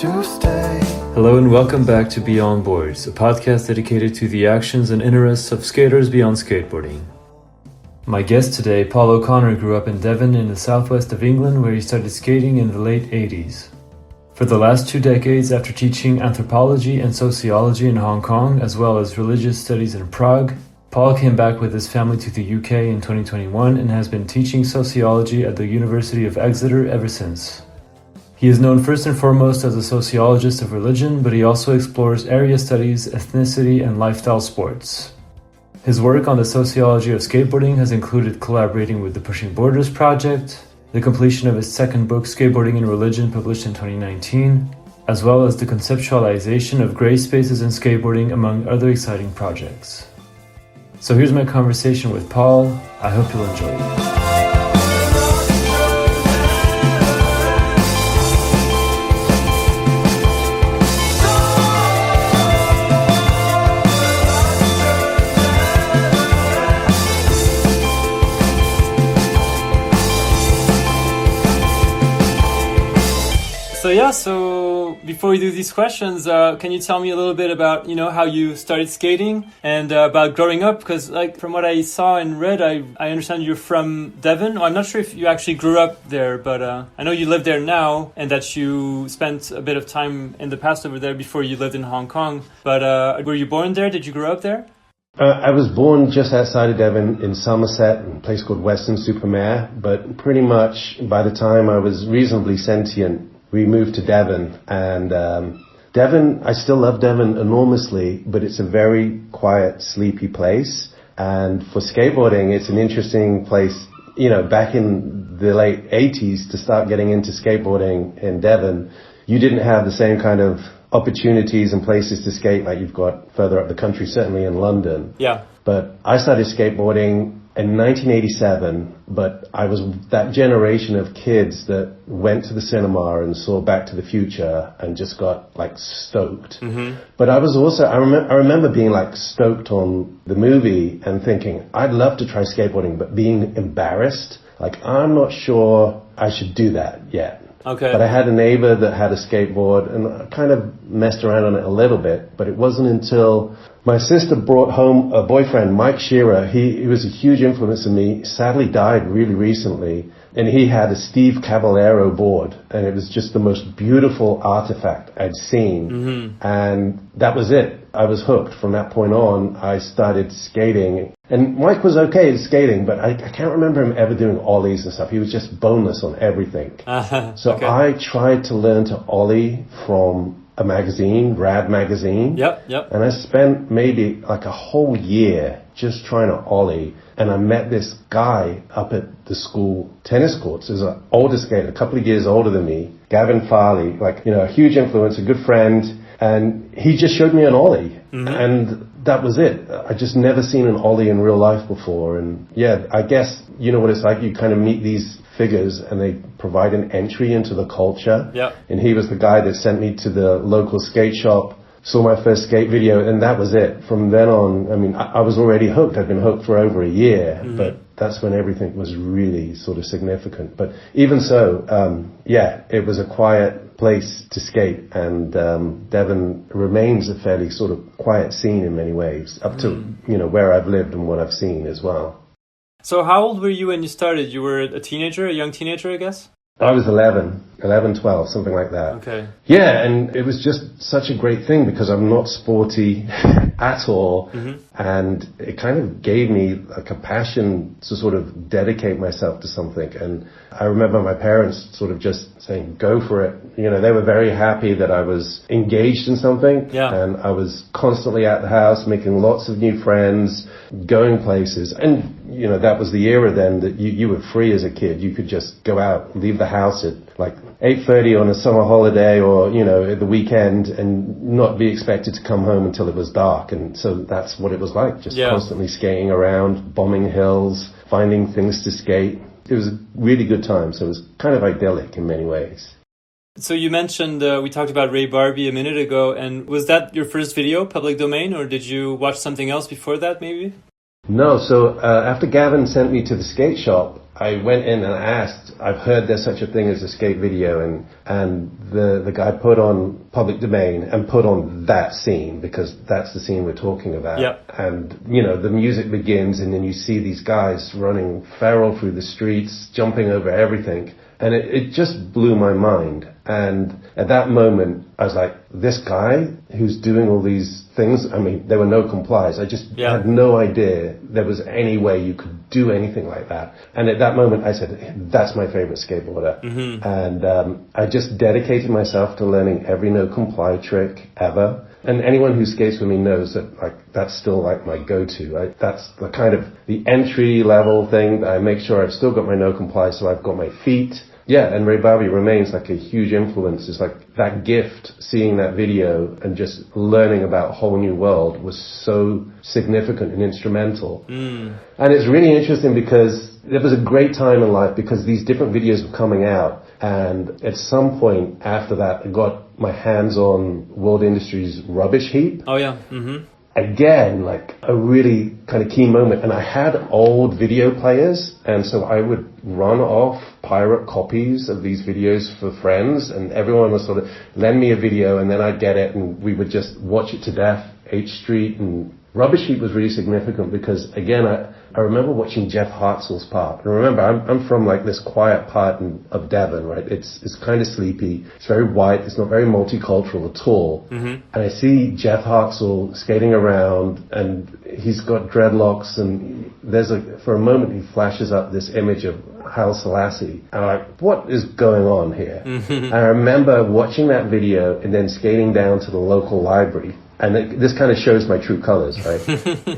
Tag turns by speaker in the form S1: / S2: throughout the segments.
S1: to stay.
S2: Hello and welcome back to Beyond Boards, a podcast dedicated to the actions and interests of skaters beyond skateboarding. My guest today, Paul O'Connor, grew up in Devon in the southwest of England, where he started skating in the late 80s. For the last 2 decades, after teaching anthropology and sociology in Hong Kong, as well as religious studies in Prague, Paul came back with his family to the UK in 2021 and has been teaching sociology at the University of Exeter ever since. He is known first and foremost as a sociologist of religion, but he also explores area studies, ethnicity, and lifestyle sports. His work on the sociology of skateboarding has included collaborating with the Pushing Borders project, the completion of his second book, Skateboarding and Religion, published in 2019, as well as the conceptualization of gray spaces in skateboarding, among other exciting projects. So here's my conversation with Paul. I hope you'll enjoy it. So before we do these questions, can you tell me a little bit about, how you started skating and about growing up? Because from what I saw and read, I understand you're from Devon. I'm not sure if you actually grew up there, but I know you live there now and that you spent a bit of time in the past over there before you lived in Hong Kong. But were you born there? Did you grow up there?
S3: I was born just outside of Devon in Somerset, in a place called Weston-super-Mare, but pretty much by the time I was reasonably sentient, we moved to Devon, and Devon, I still love Devon enormously, but it's a very quiet, sleepy place. And for skateboarding, it's an interesting place, back in the late 80s to start getting into skateboarding in Devon. You didn't have the same kind of opportunities and places to skate like you've got further up the country, certainly in London.
S2: Yeah.
S3: But I started skateboarding in 1987, but I was that generation of kids that went to the cinema and saw Back to the Future and just got stoked. Mm-hmm. But I was also, I remember being stoked on the movie and thinking, I'd love to try skateboarding, but being embarrassed, I'm not sure I should do that yet.
S2: Okay.
S3: But I had a neighbor that had a skateboard and I kind of messed around on it a little bit, but it wasn't until my sister brought home a boyfriend, Mike Shearer. He was a huge influence on me. Sadly died really recently. And he had a Steve Caballero board. And it was just the most beautiful artifact I'd seen. Mm-hmm. And that was it. I was hooked. From that point on, I started skating. And Mike was okay at skating, but I can't remember him ever doing ollies and stuff. He was just boneless on everything. So okay. I tried to learn to ollie from a magazine, Rad magazine.
S2: Yep.
S3: And I spent maybe a whole year just trying to ollie. And I met this guy up at the school tennis courts. He was an older skater, a couple of years older than me, Gavin Farley, a huge influence, a good friend. And he just showed me an ollie. Mm-hmm. And that was it. I just never seen an ollie in real life before. And yeah, I guess you know what it's like. You kind of meet these figures and they provide an entry into the culture.
S2: Yeah.
S3: And he was the guy that sent me to the local skate shop, saw my first skate video, and that was it. From then on, I was already hooked. I'd been hooked for over a year, mm-hmm. but that's when everything was really sort of significant. But even so, it was a quiet place to skate, and Devon remains a fairly sort of quiet scene in many ways, up to, where I've lived and what I've seen as well.
S2: So how old were you when you started? You were a young teenager, I guess?
S3: I was 11, 12, something like that.
S2: Okay.
S3: Yeah, and it was just such a great thing because I'm not sporty at all. Mm-hmm. And it kind of gave me a passion to sort of dedicate myself to something. And I remember my parents sort of just saying, go for it. They were very happy that I was engaged in something.
S2: Yeah.
S3: And I was constantly at the house, making lots of new friends, going places. And, that was the era then that you were free as a kid. You could just go out, leave the house at 8:30 on a summer holiday or, at the weekend and not be expected to come home until it was dark. And so that's what it was like, just constantly skating around, bombing hills, finding things to skate. It was a really good time. So it was kind of idyllic in many ways.
S2: So you mentioned, we talked about Ray Barbie a minute ago, and was that your first video, public domain, or did you watch something else before that maybe?
S3: No, so after Gavin sent me to the skate shop, I went in and asked, I've heard there's such a thing as a skate video, and the guy put on public domain and put on that scene, because that's the scene we're talking about.
S2: Yep.
S3: And, you know, the music begins and then you see these guys running feral through the streets, jumping over everything. And it just blew my mind. And at that moment, I was like, this guy who's doing all these things, I mean, there were no complies. I just had no idea there was any way you could do anything like that. And at that moment, I said, that's my favorite skateboarder. Mm-hmm. And I just dedicated myself to learning every no comply trick ever. And anyone who skates with me knows that, like, that's still like my go-to. That's the kind of the entry level thing that I make sure I've still got my no comply, so I've got my feet. Yeah, and Ray Barbie remains like a huge influence. It's like that gift, seeing that video and just learning about a whole new world was so significant and instrumental. Mm. And it's really interesting because there was a great time in life because these different videos were coming out. And at some point after that, I got my hands on World Industries Rubbish Heap.
S2: Oh, yeah. Mm-hmm.
S3: Again, like a really kind of key moment. And I had old video players, and so I would run off pirate copies of these videos for friends, and everyone would sort of lend me a video, and then I'd get it, and we would just watch it to death. H Street and Rubbish Heap was really significant because, again, I remember watching Jeff Hartzell's part. And remember, I'm from like this quiet part of Devon, right? It's kind of sleepy. It's very white. It's not very multicultural at all. Mm-hmm. And I see Jeff Hartzell skating around, and he's got dreadlocks, and for a moment he flashes up this image of Haile Selassie. And I'm like, what is going on here? Mm-hmm. I remember watching that video and then skating down to the local library. And this kind of shows my true colors, right?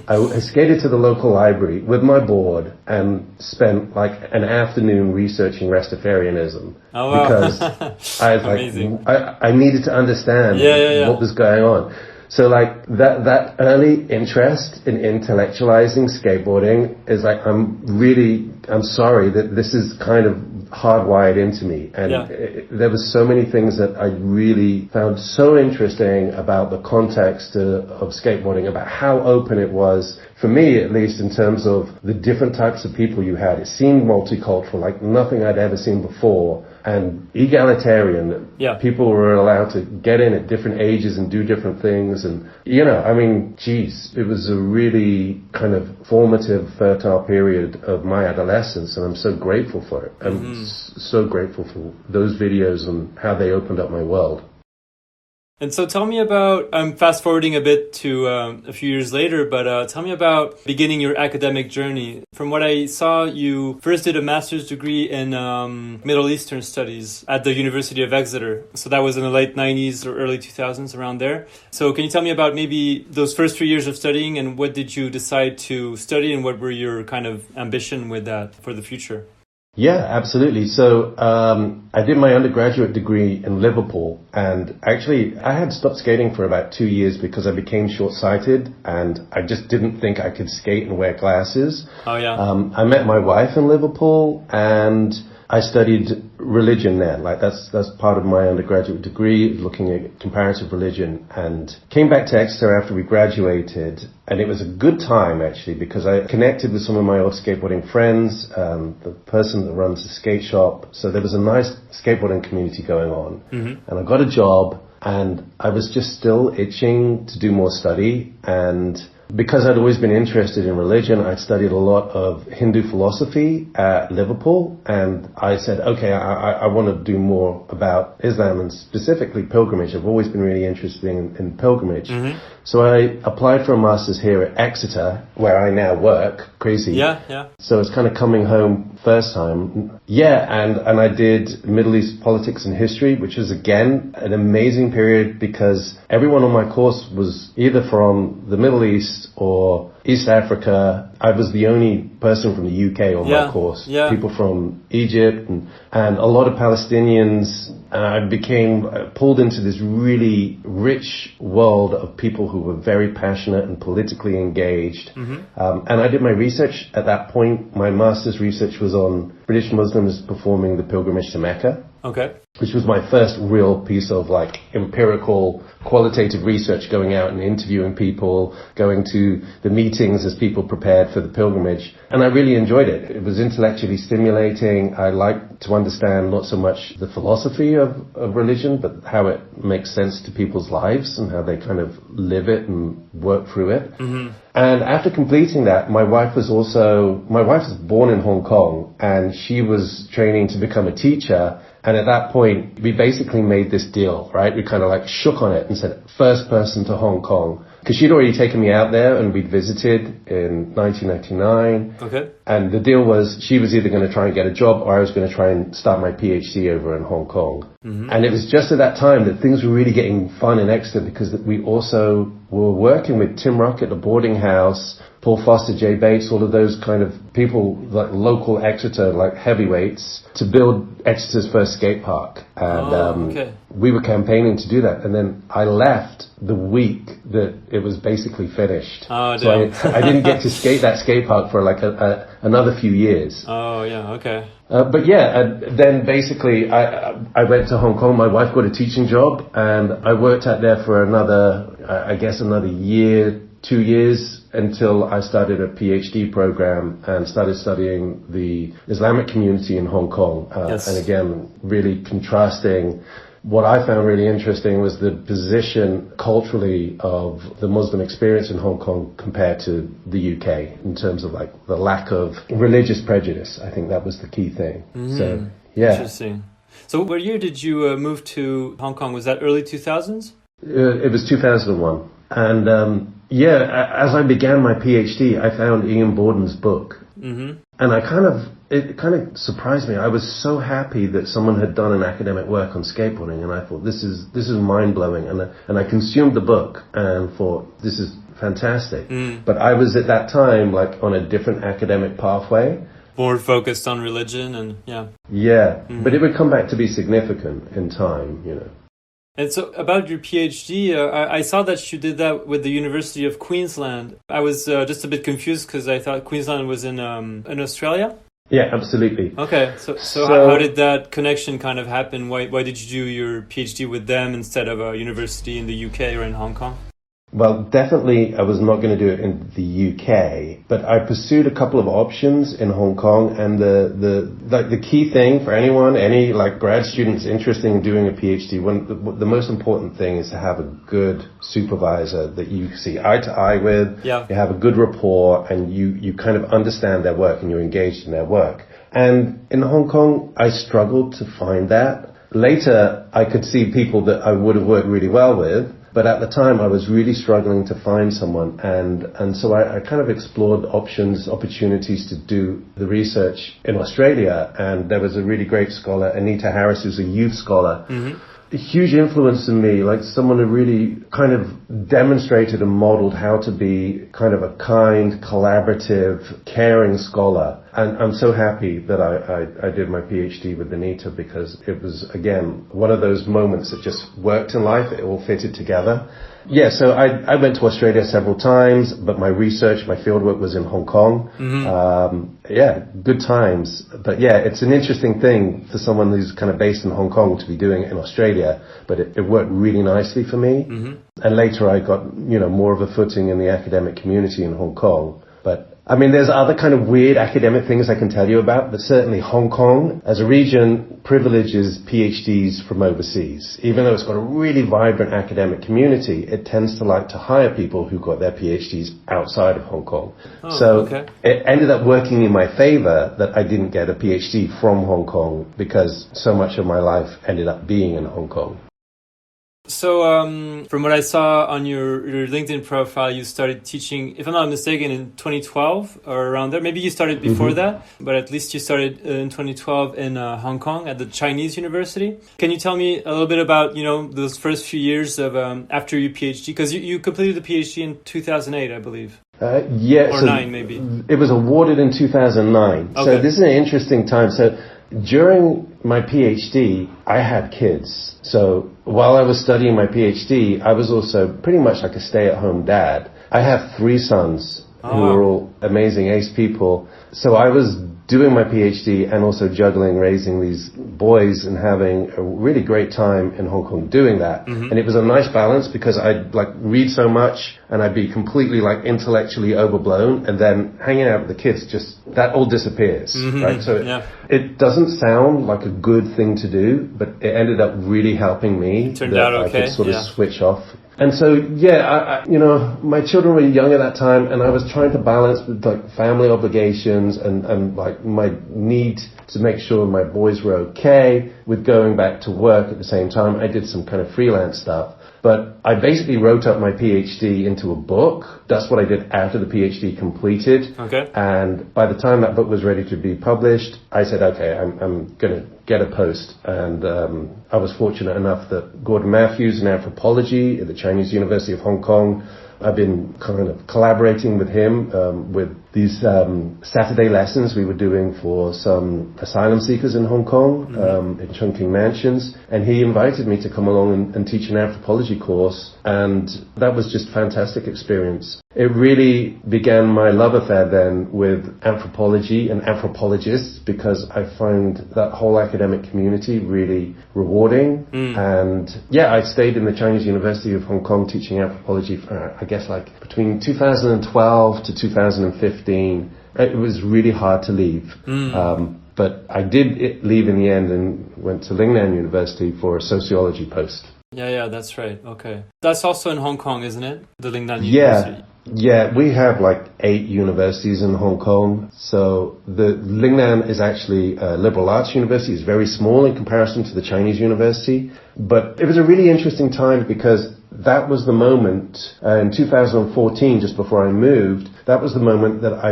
S3: I skated to the local library with my board and spent like an afternoon researching Rastafarianism. Oh, wow. Because I was like, I needed to understand what was going on. So like that early interest in intellectualizing skateboarding is like, I'm sorry that this is kind of hardwired into me. And there were so many things that I really found so interesting about the context of skateboarding, about how open it was, for me at least, in terms of the different types of people you had. It seemed multicultural, like nothing I'd ever seen before, and egalitarian. People were allowed to get in at different ages and do different things. And, you know, I mean, geez, it was a really kind of formative, fertile period of my adolescence, and I'm so grateful for it. I'm so grateful for those videos and how they opened up my world.
S2: And so tell me about, I'm fast forwarding a bit to a few years later, but tell me about beginning your academic journey. From what I saw, you first did a master's degree in Middle Eastern Studies at the University of Exeter. So that was in the late 90s or early 2000s, around there. So can you tell me about maybe those first 3 years of studying, and what did you decide to study, and what were your kind of ambition with that for the future?
S3: Yeah, absolutely. So I did my undergraduate degree in Liverpool, and actually I had stopped skating for about 2 years because I became short-sighted and I just didn't think I could skate and wear glasses. Oh, yeah. I met my wife in Liverpool, and I studied religion there. Like that's part of my undergraduate degree, looking at comparative religion, and came back to Exeter after we graduated. And it was a good time, actually, because I connected with some of my old skateboarding friends, the person that runs the skate shop. So there was a nice skateboarding community going on. Mm-hmm. And I got a job, and I was just still itching to do more study. And because I'd always been interested in religion, I'd studied a lot of Hindu philosophy at Liverpool, and I said, okay, I want to do more about Islam and specifically pilgrimage. I've always been really interested in pilgrimage. Mm-hmm. So I applied for a master's here at Exeter, where I now work. Crazy. Yeah. So it's kind of coming home first time. Yeah, and I did Middle East politics and history, which was, again, an amazing period because everyone on my course was either from the Middle East or East Africa. I was the only person from the UK on my course. Yeah. People from Egypt and a lot of Palestinians. And I became pulled into this really rich world of people who were very passionate and politically engaged. Mm-hmm. And I did my research at that point. My master's research was on British Muslims performing the pilgrimage to Mecca. Okay. which was my first real piece of like empirical qualitative research, going out and interviewing people, going to the meetings as people prepared for the pilgrimage. And I really enjoyed it. It was intellectually stimulating. I liked to understand not so much the philosophy of religion, but how it makes sense to people's lives and how they kind of live it and work through it. Mm-hmm. And after completing that, my wife was born in Hong Kong, and she was training to become a teacher. And at that point, we basically made this deal, right? We kind of like shook on it and said, first person to Hong Kong. Because she'd already taken me out there and we'd visited in 1999.
S2: Okay.
S3: And the deal was she was either going to try and get a job or I was going to try and start my PhD over in Hong Kong. Mm-hmm. And it was just at that time that things were really getting fun in Exeter, because we also were working with Tim Ruck at the boarding house, Paul Foster, Jay Bates, all of those kind of people, like local Exeter, like heavyweights, to build Exeter's first skate park. And we were campaigning to do that. And then I left the week that it was basically finished.
S2: Oh,
S3: so I didn't get to skate that skate park for like another few years.
S2: Oh, yeah, okay.
S3: But yeah, then basically I went to Hong Kong. My wife got a teaching job, and I worked out there for another year, 2 years, until I started a PhD program and started studying the Islamic community in Hong Kong.
S2: Yes.
S3: And again, really contrasting. What I found really interesting was the position culturally of the Muslim experience in Hong Kong compared to the UK in terms of like the lack of religious prejudice. I think that was the key thing.
S2: Mm-hmm.
S3: So, yeah.
S2: Interesting. So what year did you move to Hong Kong? Was that early 2000s?
S3: It was 2001. And as I began my PhD, I found Iain Borden's book. Mm-hmm. And it kind of surprised me. I was so happy that someone had done an academic work on skateboarding, and I thought, this is mind-blowing. And I consumed the book and thought, this is fantastic. Mm. But I was at that time like on a different academic pathway.
S2: More focused on religion and yeah.
S3: Yeah, mm-hmm. But it would come back to be significant in time, you know.
S2: And so about your PhD, I saw that you did that with the University of Queensland. I was just a bit confused because I thought Queensland was in Australia.
S3: Yeah, absolutely.
S2: Okay, so how did that connection kind of happen? Why did you do your PhD with them instead of a university in the UK or in Hong Kong?
S3: Well, definitely I was not going to do it in the UK, but I pursued a couple of options in Hong Kong, and the key thing for any like grad students interested in doing a PhD, the most important thing is to have a good supervisor that you see eye to eye with.
S2: Yeah.
S3: You have a good rapport, and you kind of understand their work and you're engaged in their work. And in Hong Kong, I struggled to find that. Later, I could see people that I would have worked really well with. But at the time, I was really struggling to find someone. And so I kind of explored opportunities to do the research in Australia. And there was a really great scholar, Anita Harris, who's a youth scholar. Mm-hmm. A huge influence in me, like someone who really kind of demonstrated and modeled how to be kind of a kind, collaborative, caring scholar. And I'm so happy that I did my PhD with Anita, because it was, again, one of those moments that just worked in life. It all fitted together. Yeah, so I went to Australia several times, but my research, my fieldwork was in Hong Kong. Mm-hmm. Good times. But yeah, it's an interesting thing for someone who's kind of based in Hong Kong to be doing it in Australia, but it worked really nicely for me. Mm-hmm. And later I got, more of a footing in the academic community in Hong Kong. But I mean, there's other kind of weird academic things I can tell you about, but certainly Hong Kong as a region privileges PhDs from overseas. Even though it's got a really vibrant academic community, it tends to like to hire people who got their PhDs outside of Hong Kong. It ended up working in my favor that I didn't get a PhD from Hong Kong, because so much of my life ended up being in Hong Kong.
S2: So, from what I saw on your LinkedIn profile, you started teaching, if I'm not mistaken, in 2012 or around there. Maybe you started before that, but at least you started in 2012 in Hong Kong at the Chinese University. Can you tell me a little bit about, those first few years of after your PhD? Because you completed the PhD in 2008, I believe. Or 9, maybe.
S3: It was awarded in 2009. Okay. So this is an interesting time. So during my PhD, I had kids. So while I was studying my PhD, I was also pretty much like a stay-at-home dad. I have 3 sons who are all amazing ace people. So I was doing my PhD and also juggling raising these boys and having a really great time in Hong Kong doing that. And it was a nice balance because I'd like read so much and I'd be completely like intellectually overblown, and then hanging out with the kids, just that all disappears, right? So it doesn't sound like a good thing to do, but it ended up really helping me.
S2: It turned out okay.
S3: I could sort of switch off. And so, I, you know, my children were young at that time, and I was trying to balance with like family obligations and like my need to make sure my boys were okay with going back to work at the same time. I did some kind of freelance stuff. But I basically wrote up my PhD into a book. That's what I did after the PhD completed.
S2: Okay.
S3: And by the time that book was ready to be published, I said, okay, I'm going to get a post. And I was fortunate enough that Gordon Matthews in anthropology at the Chinese University of Hong Kong, I've been kind of collaborating with him with these Saturday lessons we were doing for some asylum seekers in Hong Kong, in Chungking Mansions. And he invited me to come along and teach an anthropology course. And that was just a fantastic experience. It really began my love affair then with anthropology and anthropologists, because I find that whole academic community really rewarding. And I stayed in the Chinese University of Hong Kong teaching anthropology for, I guess, like between 2012 to 2015. It was really hard to leave. But I did leave in the end and went to Lingnan University for a sociology post.
S2: Yeah, that's right. Okay. That's also in Hong Kong, isn't it? The Lingnan University.
S3: Yeah, we have like 8 universities in Hong Kong. So the Lingnan is actually a liberal arts university. It's very small in comparison to the Chinese university. But it was a really interesting time because that was the moment in 2014, just before I moved, that was the moment that I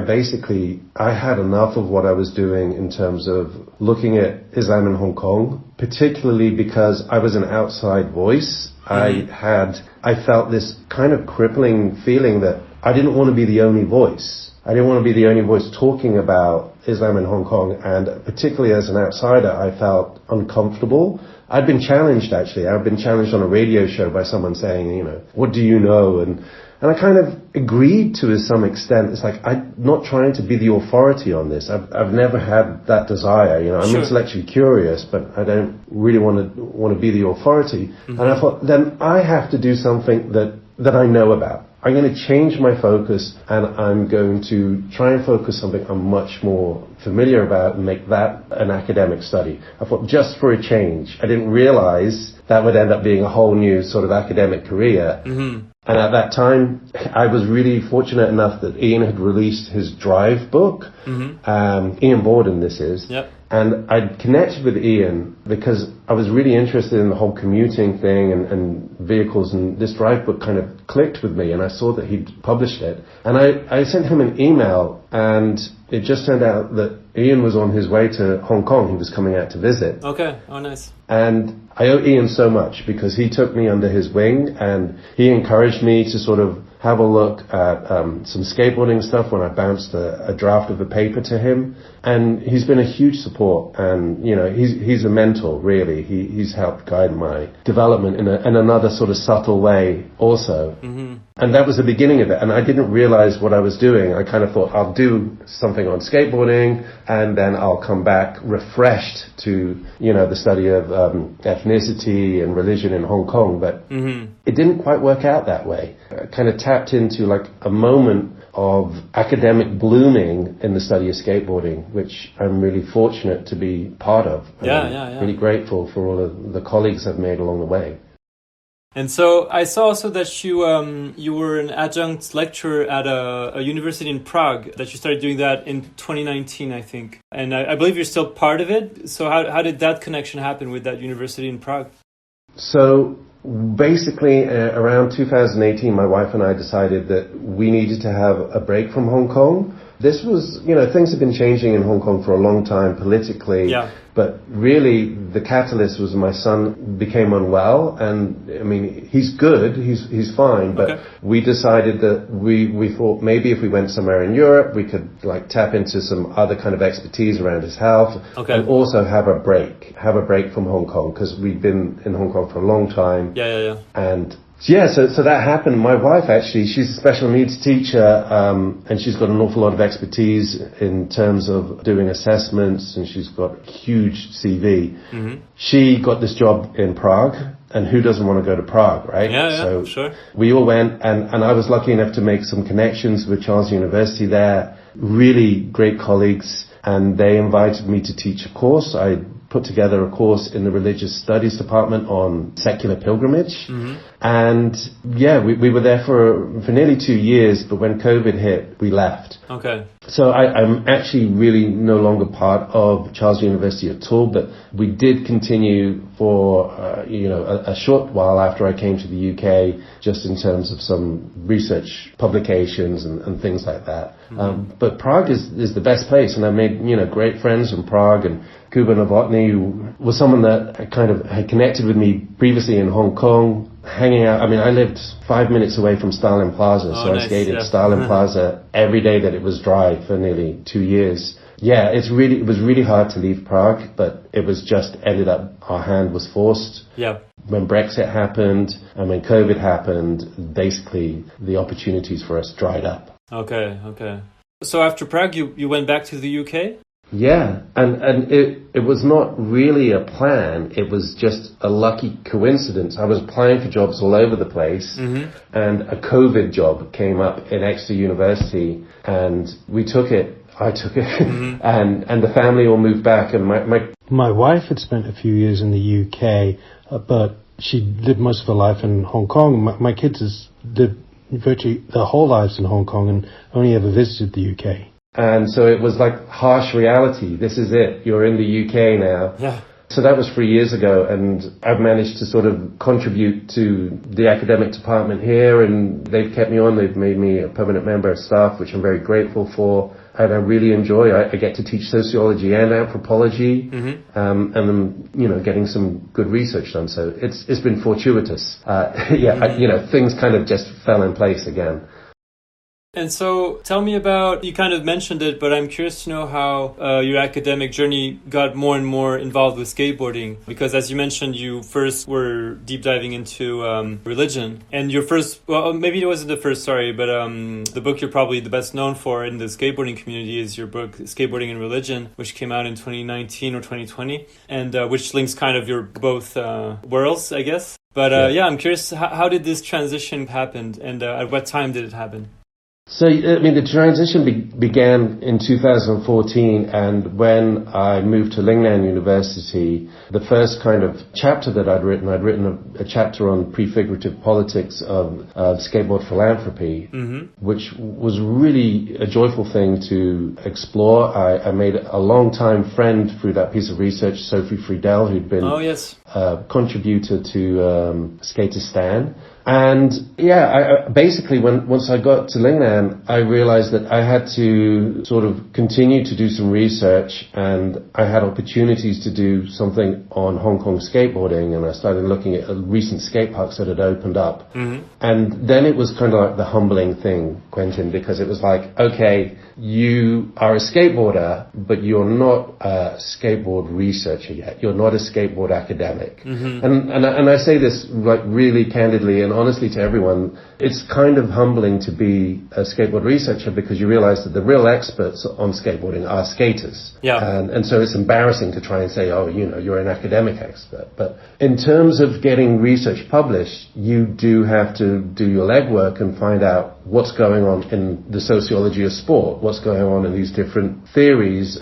S3: had enough of what I was doing in terms of looking at Islam in Hong Kong, particularly because I was an outside voice. I felt this kind of crippling feeling that I didn't want to be the only voice. I didn't want to be the only voice talking about Islam in Hong Kong, and particularly as an outsider, I felt uncomfortable. I'd been challenged, actually. I'd been challenged on a radio show by someone saying, you know, what do you know? And I kind of agreed to some extent. It's like, I'm not trying to be the authority on this. I've never had that desire. You know, I'm intellectually curious, but I don't really want to be the authority. And I thought, then I have to do something that I know about. I'm going to change my focus, and I'm going to try and focus something I'm much more familiar about and make that an academic study. I thought, just for a change. I didn't realize that would end up being a whole new sort of academic career. And at that time, I was really fortunate enough that Iain had released his Drive book. Iain Borden, this is.
S2: Yep.
S3: And I'd connected with Iain because I was really interested in the whole commuting thing and vehicles, and this Drive book kind of clicked with me, and I saw that he'd published it. And I sent him an email, and it just turned out that Iain was on his way to Hong Kong. He was coming out to visit.
S2: Okay, oh nice.
S3: And I owe Iain so much because he took me under his wing and he encouraged me to sort of have a look at some skateboarding stuff when I bounced a draft of a paper to him. And he's been a huge support, and, you know, he's a mentor, really. He's helped guide my development in another sort of subtle way also. And that was the beginning of it. And I didn't realize what I was doing. I kind of thought I'll do something on skateboarding and then I'll come back refreshed to, you know, the study of ethnicity and religion in Hong Kong. But it didn't quite work out that way. I kind of tapped into like a moment of academic blooming in the study of skateboarding, which I'm really fortunate to be part of. Really grateful for all of the colleagues I've made along the way.
S2: And so I saw also that you were an adjunct lecturer at a university in Prague, that you started doing that in 2019, I think. And I believe you're still part of it. So how did that connection happen with that university in Prague? So
S3: basically, around 2018, my wife and I decided that we needed to have a break from Hong Kong. This was, you know, things have been changing in Hong Kong for a long time politically. But really, the catalyst was my son became unwell, and I mean, he's good, he's fine, but we decided that we thought maybe if we went somewhere in Europe, we could like tap into some other kind of expertise around his health, and also have a break from Hong Kong, because we'd been in Hong Kong for a long time. And So that happened. My wife, actually, she's a special needs teacher, and she's got an awful lot of expertise in terms of doing assessments, and she's got a huge CV. Mm-hmm. She got this job in Prague, and who doesn't want to go to Prague, right?
S2: Yeah,
S3: so
S2: sure.
S3: We all went, and I was lucky enough to make some connections with Charles University there. Really great colleagues, and they invited me to teach a course. I put together a course in the religious studies department on secular pilgrimage. Mm-hmm. And we were there for nearly 2 years, but when COVID hit, we left.
S2: Okay.
S3: So I'm actually really no longer part of Charles University at all, but we did continue for, a short while after I came to the UK, just in terms of some research publications and things like that. Mm-hmm. But Prague is the best place, and I made, great friends from Prague, and Kuba Novotny, who was someone that kind of had connected with me previously in Hong Kong, hanging out. I mean, I lived 5 minutes away from Stalin Plaza, so nice. I skated Stalin Plaza every day that it was dry for nearly 2 years. Yeah, it was really hard to leave Prague, but it was just ended up our hand was forced.
S2: Yeah.
S3: When Brexit happened and when COVID happened, basically the opportunities for us dried up.
S2: Okay. So after Prague, you went back to the UK?
S3: Yeah, and it was not really a plan. It was just a lucky coincidence. I was applying for jobs all over the place, mm-hmm. and a COVID job came up in Exeter University, and we took it. I took it, mm-hmm. and the family all moved back, and
S1: my wife had spent a few years in the UK, but she lived most of her life in Hong Kong. My kids lived virtually their whole lives in Hong Kong and only ever visited the UK.
S3: And so it was like harsh reality. This is it. You're in the UK now.
S2: Yeah.
S3: So that was 3 years ago, and I've managed to sort of contribute to the academic department here, and they've kept me on. They've made me a permanent member of staff, which I'm very grateful for. And I really enjoy. I get to teach sociology and anthropology, mm-hmm. And I'm, getting some good research done. So it's been fortuitous. Things kind of just fell in place again.
S2: And so tell me about, you kind of mentioned it, but I'm curious to know how your academic journey got more and more involved with skateboarding. Because as you mentioned, you first were deep diving into religion. And your first, well, maybe it wasn't the first, sorry, but the book you're probably the best known for in the skateboarding community is your book, Skateboarding and Religion, which came out in 2019 or 2020, and which links kind of your both worlds, I guess. But I'm curious, how did this transition happen, and at what time did it happen?
S3: So, the transition began in 2014, and when I moved to Lingnan University, the first kind of chapter that I'd written a chapter on prefigurative politics of skateboard philanthropy, mm-hmm. which was really a joyful thing to explore. I made a long-time friend through that piece of research, Sophie Friedel, who'd been a contributor to Skaterstan. And I basically, once I got to Lingnan, I realized that I had to sort of continue to do some research, and I had opportunities to do something on Hong Kong skateboarding, and I started looking at recent skate parks that had opened up. Mm-hmm. And then it was kind of like the humbling thing, Quentin, because it was like, okay, you are a skateboarder, but you're not a skateboard researcher yet. You're not a skateboard academic. Mm-hmm. And I say this like really candidly and honestly to everyone. It's kind of humbling to be a skateboard researcher because you realize that the real experts on skateboarding are skaters. Yeah. And so it's embarrassing to try and say, you're an academic expert. But in terms of getting research published, you do have to do your legwork and find out what's going on in the sociology of sport, what's going on in these different theories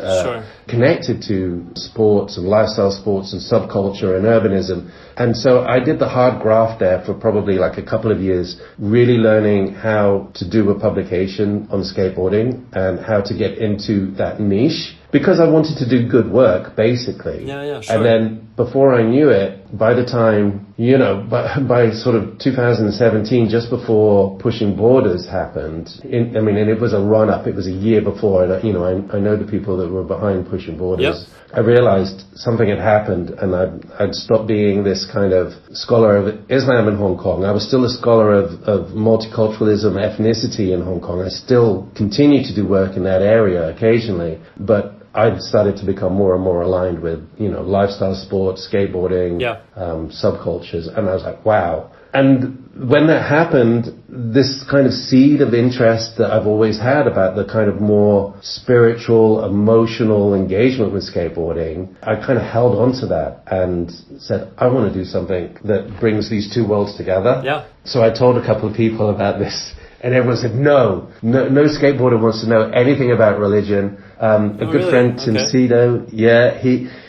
S3: connected to sports and lifestyle sports and subculture and urbanism. And so I did the hard graft there for probably like a couple of years, really learning how to do a publication on skateboarding and how to get into that niche. Because I wanted to do good work, basically. Yeah, sure. And then before I knew it, by the time, by sort of 2017, just before Pushing Borders happened, and it was a run-up, it was a year before, and I know the people that were behind Pushing Borders. Yep. I realized something had happened, and I'd stopped being this kind of scholar of Islam in Hong Kong. I was still a scholar of multiculturalism, ethnicity in Hong Kong. I still continue to do work in that area occasionally, but I'd started to become more and more aligned with, lifestyle sports, skateboarding, subcultures. And I was like, wow. And when that happened, this kind of seed of interest that I've always had about the kind of more spiritual, emotional engagement with skateboarding, I kind of held on to that and said, I want to do something that brings these two worlds together.
S2: Yeah.
S3: So I told a couple of people about this, and everyone said, no skateboarder wants to know anything about religion. A good friend, Tim Cedo,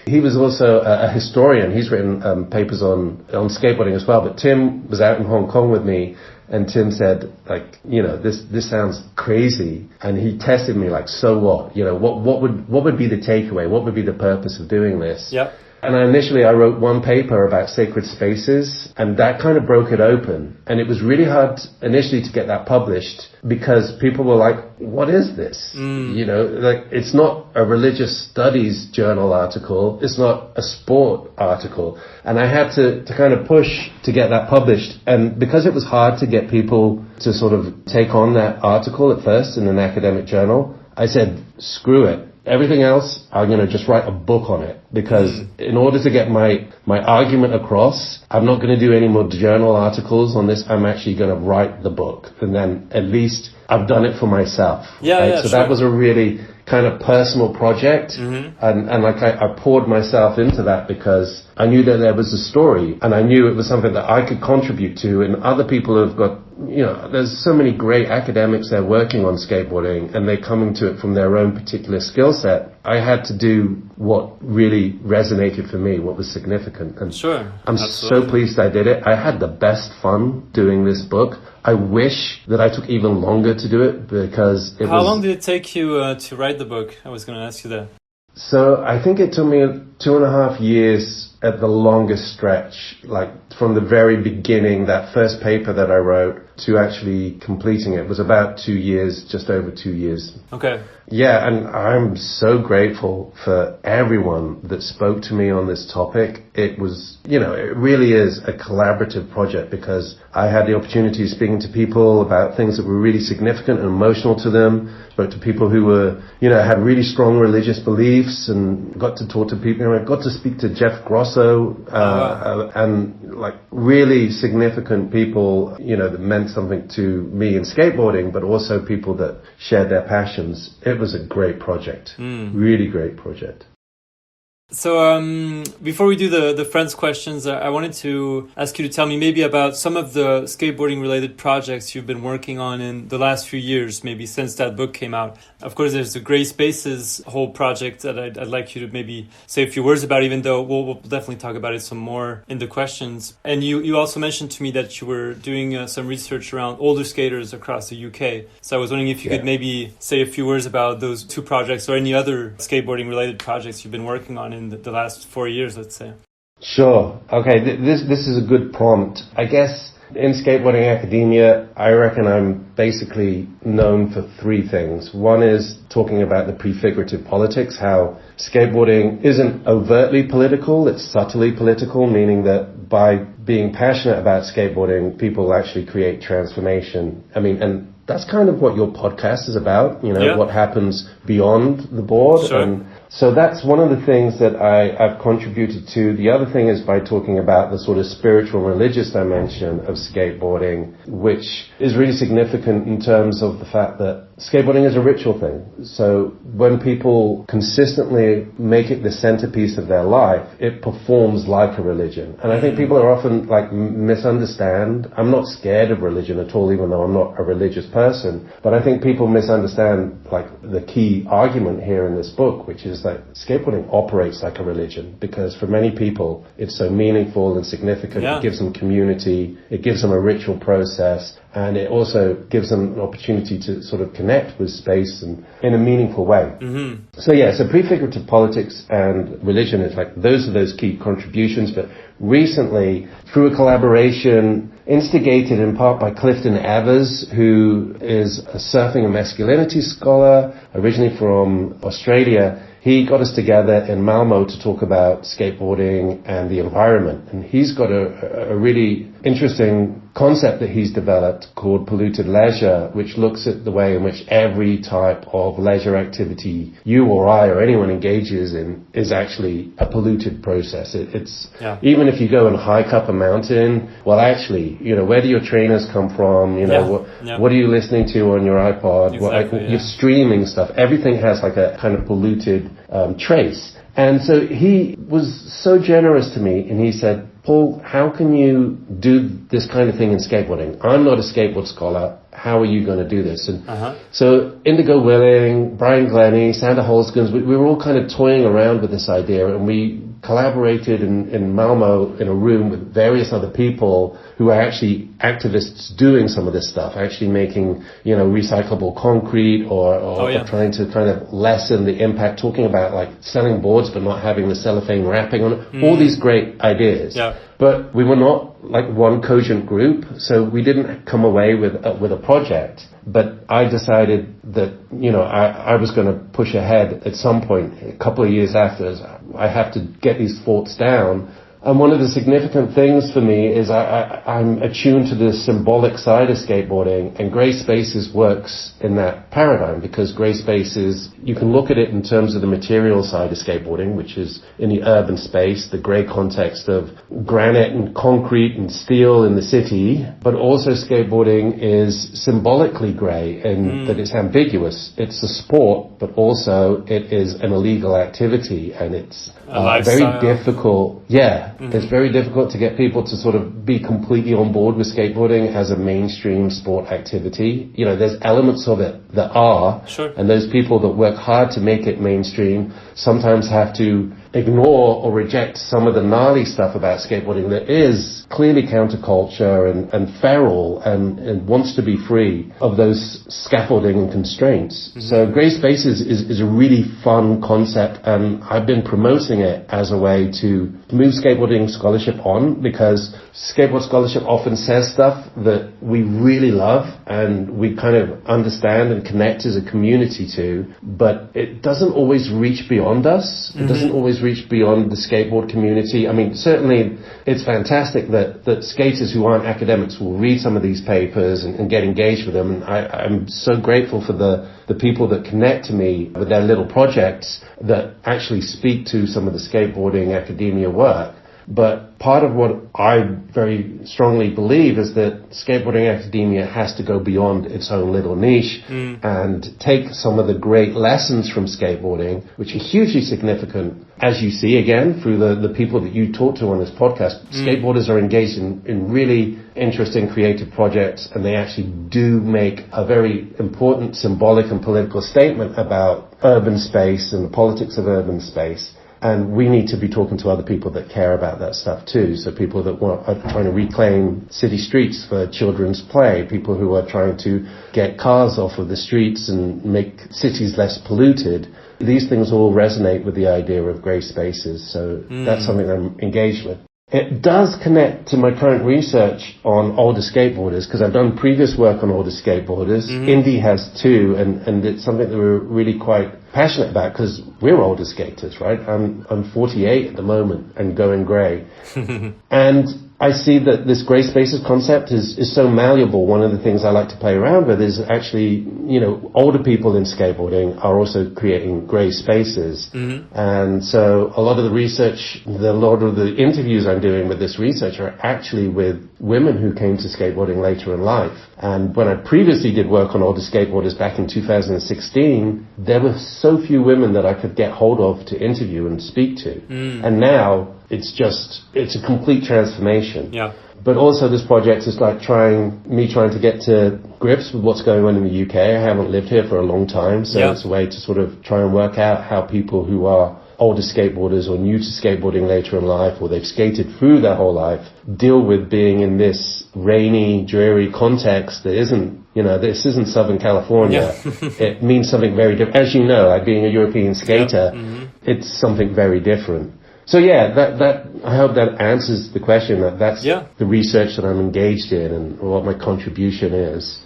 S3: he was also a historian. He's written papers on skateboarding as well. But Tim was out in Hong Kong with me, and Tim said, like, this sounds crazy. And he tested me, like, so what? What would be the takeaway? What would be the purpose of doing this?
S2: Yeah.
S3: And I wrote one paper about sacred spaces, and that kind of broke it open. And it was really hard initially to get that published because people were like, what is this? It's not a religious studies journal article. It's not a sport article. And I had to kind of push to get that published. And because it was hard to get people to sort of take on that article at first in an academic journal, I said, screw it. Everything else, I'm going to just write a book on it, because in order to get my argument across, I'm not going to do any more journal articles on this. I'm actually going to write the book, and then at least I've done it for myself. So that was a really kind of personal project, and I poured myself into that because I knew that there was a story, and I knew it was something that I could contribute to, and other people have got, there's so many great academics there working on skateboarding, and they're coming to it from their own particular skill set. I had to do what really resonated for me, what was significant. And I'm so pleased I did it. I had the best fun doing this book. I wish that I took even longer to do it because
S2: How long did it take you to write the book? I was going to ask you that.
S3: So I think it took me 2.5 years at the longest stretch, like from the very beginning, that first paper that I wrote to actually completing it was about 2 years, just over 2 years.
S2: Okay.
S3: Yeah, and I'm so grateful for everyone that spoke to me on this topic. It was, it really is a collaborative project because I had the opportunity of speaking to people about things that were really significant and emotional to them. Spoke to people who were, had really strong religious beliefs, and got to talk to people. I got to speak to Jeff Grosso, and like really significant people, that meant something to me in skateboarding, but also people that shared their passions. It was a great project, really great project.
S2: So before we do the friends questions, I wanted to ask you to tell me maybe about some of the skateboarding related projects you've been working on in the last few years, maybe since that book came out. Of course, there's the Gray Spaces whole project that I'd like you to maybe say a few words about, even though we'll definitely talk about it some more in the questions. And you also mentioned to me that you were doing some research around older skaters across the UK. So I was wondering if you could maybe say a few words about those two projects or any other skateboarding related projects you've been working on in the last 4 years, let's say.
S3: Sure. Okay, this is a good prompt. I guess in skateboarding academia, I reckon I'm basically known for three things. One is talking about the prefigurative politics, how skateboarding isn't overtly political, it's subtly political, meaning that by being passionate about skateboarding, people actually create transformation. And that's kind of what your podcast is about, what happens beyond the board.
S2: Sure.
S3: And so that's one of the things that I've contributed to. The other thing is by talking about the sort of spiritual religious dimension of skateboarding, which is really significant in terms of the fact that skateboarding is a ritual thing. So when people consistently make it the centerpiece of their life, it performs like a religion. And I think people are often misunderstand. I'm not scared of religion at all, even though I'm not a religious person. But I think people misunderstand the key argument here in this book, which is that skateboarding operates like a religion because for many people it's so meaningful and significant. It gives them community, it gives them a ritual process, and it also gives them an opportunity to sort of connect with space and in a meaningful way. So prefigurative politics and religion is those are those key contributions. But recently, through a collaboration instigated in part by Clifton Evers, who is a surfing and masculinity scholar, originally from Australia, he got us together in Malmo to talk about skateboarding and the environment. And he's got a really interesting concept that he's developed called polluted leisure, which looks at the way in which every type of leisure activity you or I or anyone engages in is actually a polluted process. It's even if you go and hike up a mountain, well, actually, where do your trainers come from? What are you listening to on your iPod? You're streaming stuff. Everything has like a kind of polluted trace. And so he was so generous to me, and he said, Paul, how can you do this kind of thing in skateboarding? I'm not a skateboard scholar. How are you going to do this? And so Indigo Willing, Brian Glenney, Sander Holskins, we were all kind of toying around with this idea, and we collaborated in Malmo in a room with various other people who are actually activists doing some of this stuff, actually making, recyclable concrete or trying to kind of lessen the impact, talking about like selling boards but not having the cellophane wrapping on it, all these great ideas. Yeah. But we were not like one cogent group, so we didn't come away with a project. But I decided that, I was going to push ahead at some point, a couple of years after. I have to get these thoughts down. And one of the significant things for me is I'm attuned to the symbolic side of skateboarding, and Grey Spaces works in that paradigm, because Grey Spaces, you can look at it in terms of the material side of skateboarding, which is in the urban space, the grey context of granite and concrete and steel in the city, but also skateboarding is symbolically grey in that it's ambiguous. It's a sport, but also it is an illegal activity, and it's very difficult. It's very difficult to get people to sort of be completely on board with skateboarding as a mainstream sport activity. There's elements of it that are, and those people that work hard to make it mainstream sometimes have to ignore or reject some of the gnarly stuff about skateboarding that is clearly counterculture and feral and wants to be free of those scaffolding and constraints. So Grey Spaces is a really fun concept, and I've been promoting it as a way to move skateboarding scholarship on, because skateboard scholarship often says stuff that we really love and we kind of understand and connect as a community to, but it doesn't always reach beyond us. It doesn't always reach beyond the skateboard community. I mean, certainly it's fantastic that skaters who aren't academics will read some of these papers and get engaged with them. And I'm so grateful for the people that connect to me with their little projects that actually speak to some of the skateboarding academia work. But part of what I very strongly believe is that skateboarding academia has to go beyond its own little niche and take some of the great lessons from skateboarding, which are hugely significant, as you see again through the people that you talk to on this podcast. Skateboarders are engaged in really interesting creative projects, and they actually do make a very important symbolic and political statement about urban space and the politics of urban space. And we need to be talking to other people that care about that stuff too. So people that are trying to reclaim city streets for children's play, people who are trying to get cars off of the streets and make cities less polluted. These things all resonate with the idea of grey spaces. So that's something that I'm engaged with. It does connect to my current research on older skateboarders, because I've done previous work on older skateboarders. Indy has too, and it's something that we're really quite passionate about, because we're older skaters, right? I'm 48 at the moment and going grey. And I see that this grey spaces concept is so malleable. One of the things I like to play around with is actually, older people in skateboarding are also creating grey spaces. And so a lot of the research, a lot of the interviews I'm doing with this research are actually with women who came to skateboarding later in life. And when I previously did work on older skateboarders back in 2016, there were so few women that I could get hold of to interview and speak to. And now it's a complete transformation. Yeah. But also this project is like trying to get to grips with what's going on in the UK. I haven't lived here for a long time, so it's a way to sort of try and work out how people who are older skateboarders or new to skateboarding later in life, or they've skated through their whole life, deal with being in this rainy, dreary context that isn't, this isn't Southern California. It means something very different. As you know, like being a European skater, it's something very different. So that I hope that answers the question. That's the research that I'm engaged in and what my contribution is.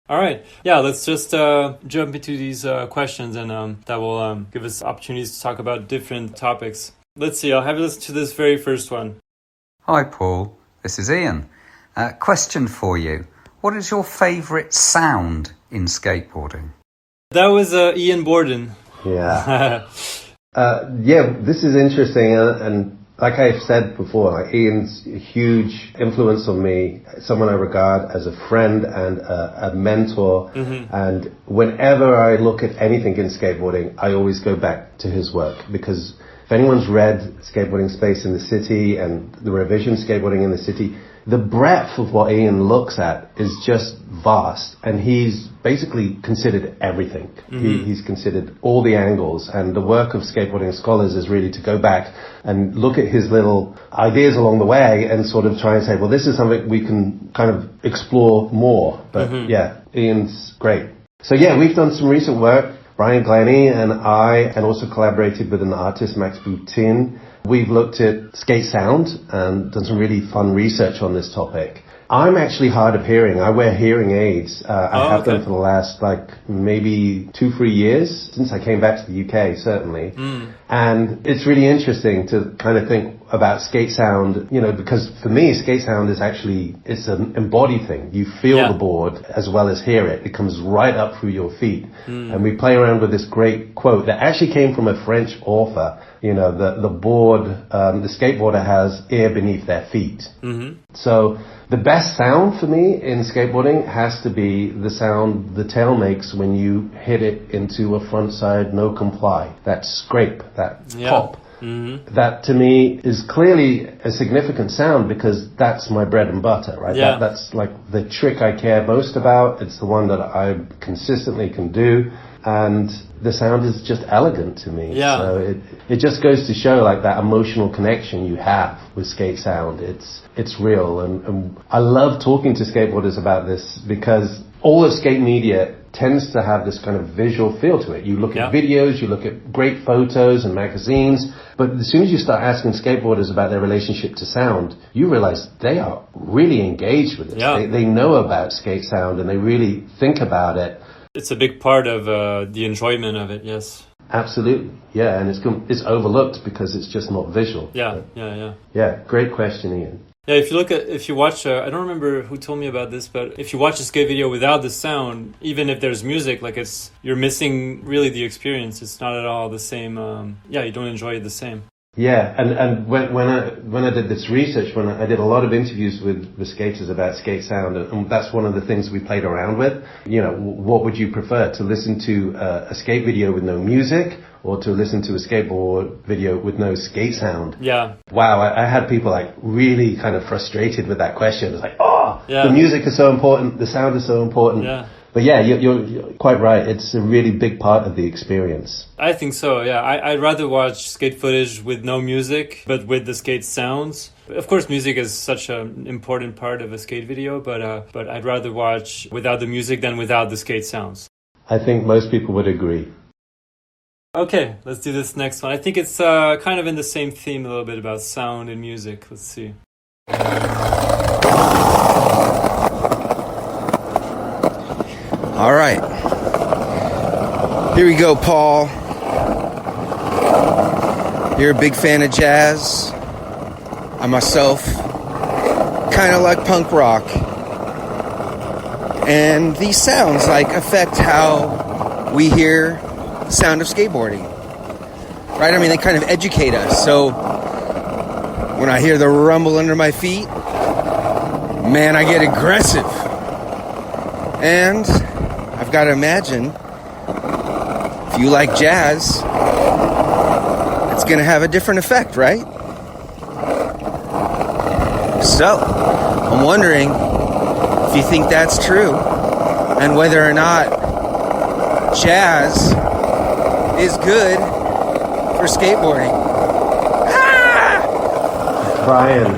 S2: All right. Yeah, let's just jump into these questions, and that will give us opportunities to talk about different topics. Let's see. I'll have a listen to this very first one.
S4: Hi, Paul. This is Ian. Question for you. What is your favourite sound in skateboarding?
S2: That was Iain Borden.
S3: Yeah. Yeah, this is interesting. And like I've said before, like Ian's a huge influence on me, someone I regard as a friend and a mentor. Mm-hmm. And whenever I look at anything in skateboarding, I always go back to his work, because if anyone's read Skateboarding Space in the City and the revision Skateboarding in the City, the breadth of what Iain looks at is just vast, and he's basically considered everything. Mm-hmm. He's considered all the angles, and the work of skateboarding scholars is really to go back and look at his little ideas along the way and sort of try and say, well, this is something we can kind of explore more. But yeah, Iain's great. So yeah, we've done some recent work. Brian Glenney and I, and also collaborated with an artist, Max Boutin. We've looked at skate sound and done some really fun research on this topic. I'm actually hard of hearing. I wear hearing aids. I have done for the last maybe 2-3 years, since I came back to the UK, certainly. And it's really interesting to kind of think about skate sound, because for me, skate sound is actually, it's an embodied thing. You feel the board as well as hear it. It comes right up through your feet. And we play around with this great quote that actually came from a French author. The board, the skateboarder has air beneath their feet. Mm-hmm. So the best sound for me in skateboarding has to be the sound the tail makes when you hit it into a front side no comply. That scrape, that pop. Mm-hmm. That to me is clearly a significant sound, because that's my bread and butter, right?
S2: Yeah.
S3: That's like the trick I care most about. It's the one that I consistently can do. And the sound is just elegant to me. Yeah. So it just goes to show that emotional connection you have with skate sound. It's real. And I love talking to skateboarders about this, because all of skate media tends to have this kind of visual feel to it. You look at videos, you look at great photos and magazines, but as soon as you start asking skateboarders about their relationship to sound, you realize they are really engaged with this. Yeah. They know about skate sound, and they really think about it.
S2: It's a big part of the enjoyment of it, yes.
S3: Absolutely, yeah, and it's overlooked because it's just not visual.
S2: Yeah,
S3: but, yeah, great question, Iain.
S2: Yeah, if you watch, I don't remember who told me about this, but if you watch a skate video without the sound, even if there's music, you're missing really the experience. It's not at all the same. You don't enjoy it the same.
S3: Yeah, and when I did this research, when I did a lot of interviews with the skaters about skate sound, and that's one of the things we played around with. What would you prefer, to listen to a skate video with no music, or to listen to a skateboard video with no skate sound?
S2: Yeah.
S3: Wow, I had people really kind of frustrated with that question. It's the music is so important, the sound is so important. Yeah. But yeah, you're quite right. It's a really big part of the experience.
S2: I think so, yeah. I'd rather watch skate footage with no music, but with the skate sounds. Of course, music is such an important part of a skate video, but I'd rather watch without the music than without the skate sounds.
S3: I think most people would agree.
S2: Okay, let's do this next one. I think it's kind of in the same theme a little bit about sound and music. Let's see.
S5: All right, here we go, Paul. You're a big fan of jazz. I myself kind of like punk rock. And these sounds affect how we hear the sound of skateboarding. Right? I mean, they kind of educate us. So when I hear the rumble under my feet, man, I get aggressive. And I've got to imagine, if you like jazz, it's going to have a different effect, right? So, I'm wondering if you think that's true, and whether or not jazz is good for skateboarding. Ah!
S3: Brian.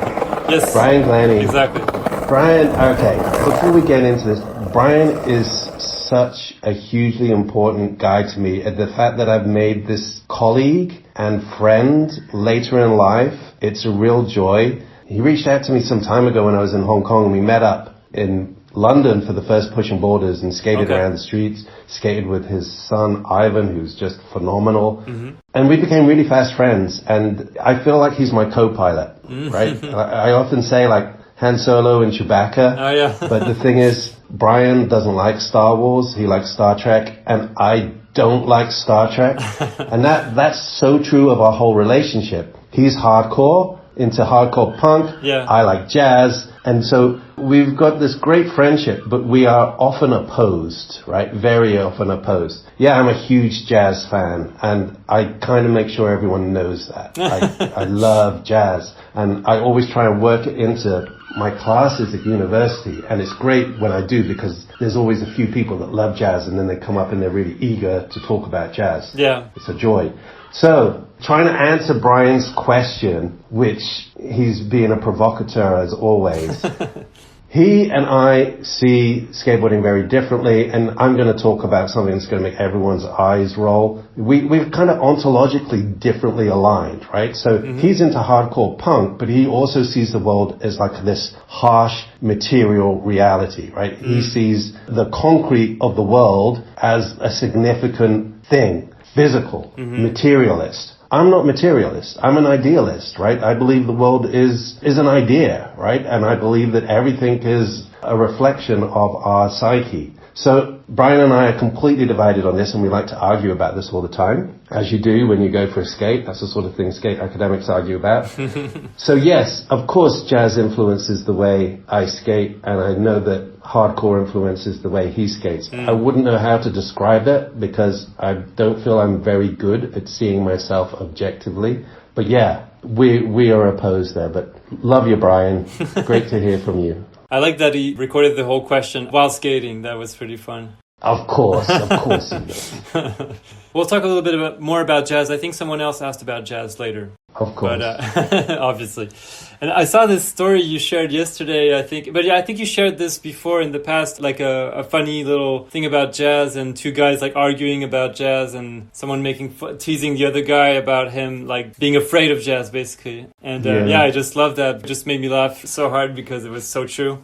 S2: Yes.
S3: Brian Glenney.
S2: Exactly.
S3: Brian, okay, before we get into this, Brian is such a hugely important guy to me. The fact that I've made this colleague and friend later in life, it's a real joy. He reached out to me some time ago when I was in Hong Kong, and we met up in London for the first Pushing Borders and skated around the streets, skated with his son Ivan, who's just phenomenal. Mm-hmm. And we became really fast friends, and I feel like he's my co-pilot, right? I often say, Han Solo and Chewbacca.
S2: Oh, yeah.
S3: But the thing is, Brian doesn't like Star Wars. He likes Star Trek. And I don't like Star Trek. And that's so true of our whole relationship. He's hardcore, into hardcore punk.
S2: Yeah.
S3: I like jazz. And so we've got this great friendship, but we are often opposed, right? Very often opposed. Yeah, I'm a huge jazz fan, and I kind of make sure everyone knows that. I love jazz, and I always try and work it into my classes at university, and it's great when I do because there's always a few people that love jazz, and then they come up and they're really eager to talk about jazz.
S2: Yeah.
S3: It's a joy. So, trying to answer Brian's question, which he's being a provocateur as always. He and I see skateboarding very differently, and I'm going to talk about something that's going to make everyone's eyes roll. We're kind of ontologically differently aligned, right? So he's into hardcore punk, but he also sees the world as like this harsh material reality, right? He sees the concrete of the world as a significant thing. Physical, materialist. I'm not materialist. I'm an idealist, right? I believe the world is an idea, right? And I believe that everything is a reflection of our psyche. So Brian and I are completely divided on this, and we like to argue about this all the time, as you do when you go for a skate. That's the sort of thing skate academics argue about. So yes, of course, jazz influences the way I skate, and I know that hardcore influences the way he skates. I wouldn't know how to describe it because I don't feel I'm very good at seeing myself objectively. But yeah, we are opposed there. But love you, Brian. Great to hear from you.
S2: I like that he recorded the whole question while skating. That was pretty fun.
S3: Of course he did.
S2: We'll talk a little bit more about jazz. I think someone else asked about jazz later.
S3: Of course.
S2: But, obviously. And I saw this story you shared yesterday, I think. But yeah, I think you shared this before in the past, like a funny little thing about jazz and two guys like arguing about jazz and someone teasing the other guy about him like being afraid of jazz, basically. And I just love that. It just made me laugh so hard because it was so true.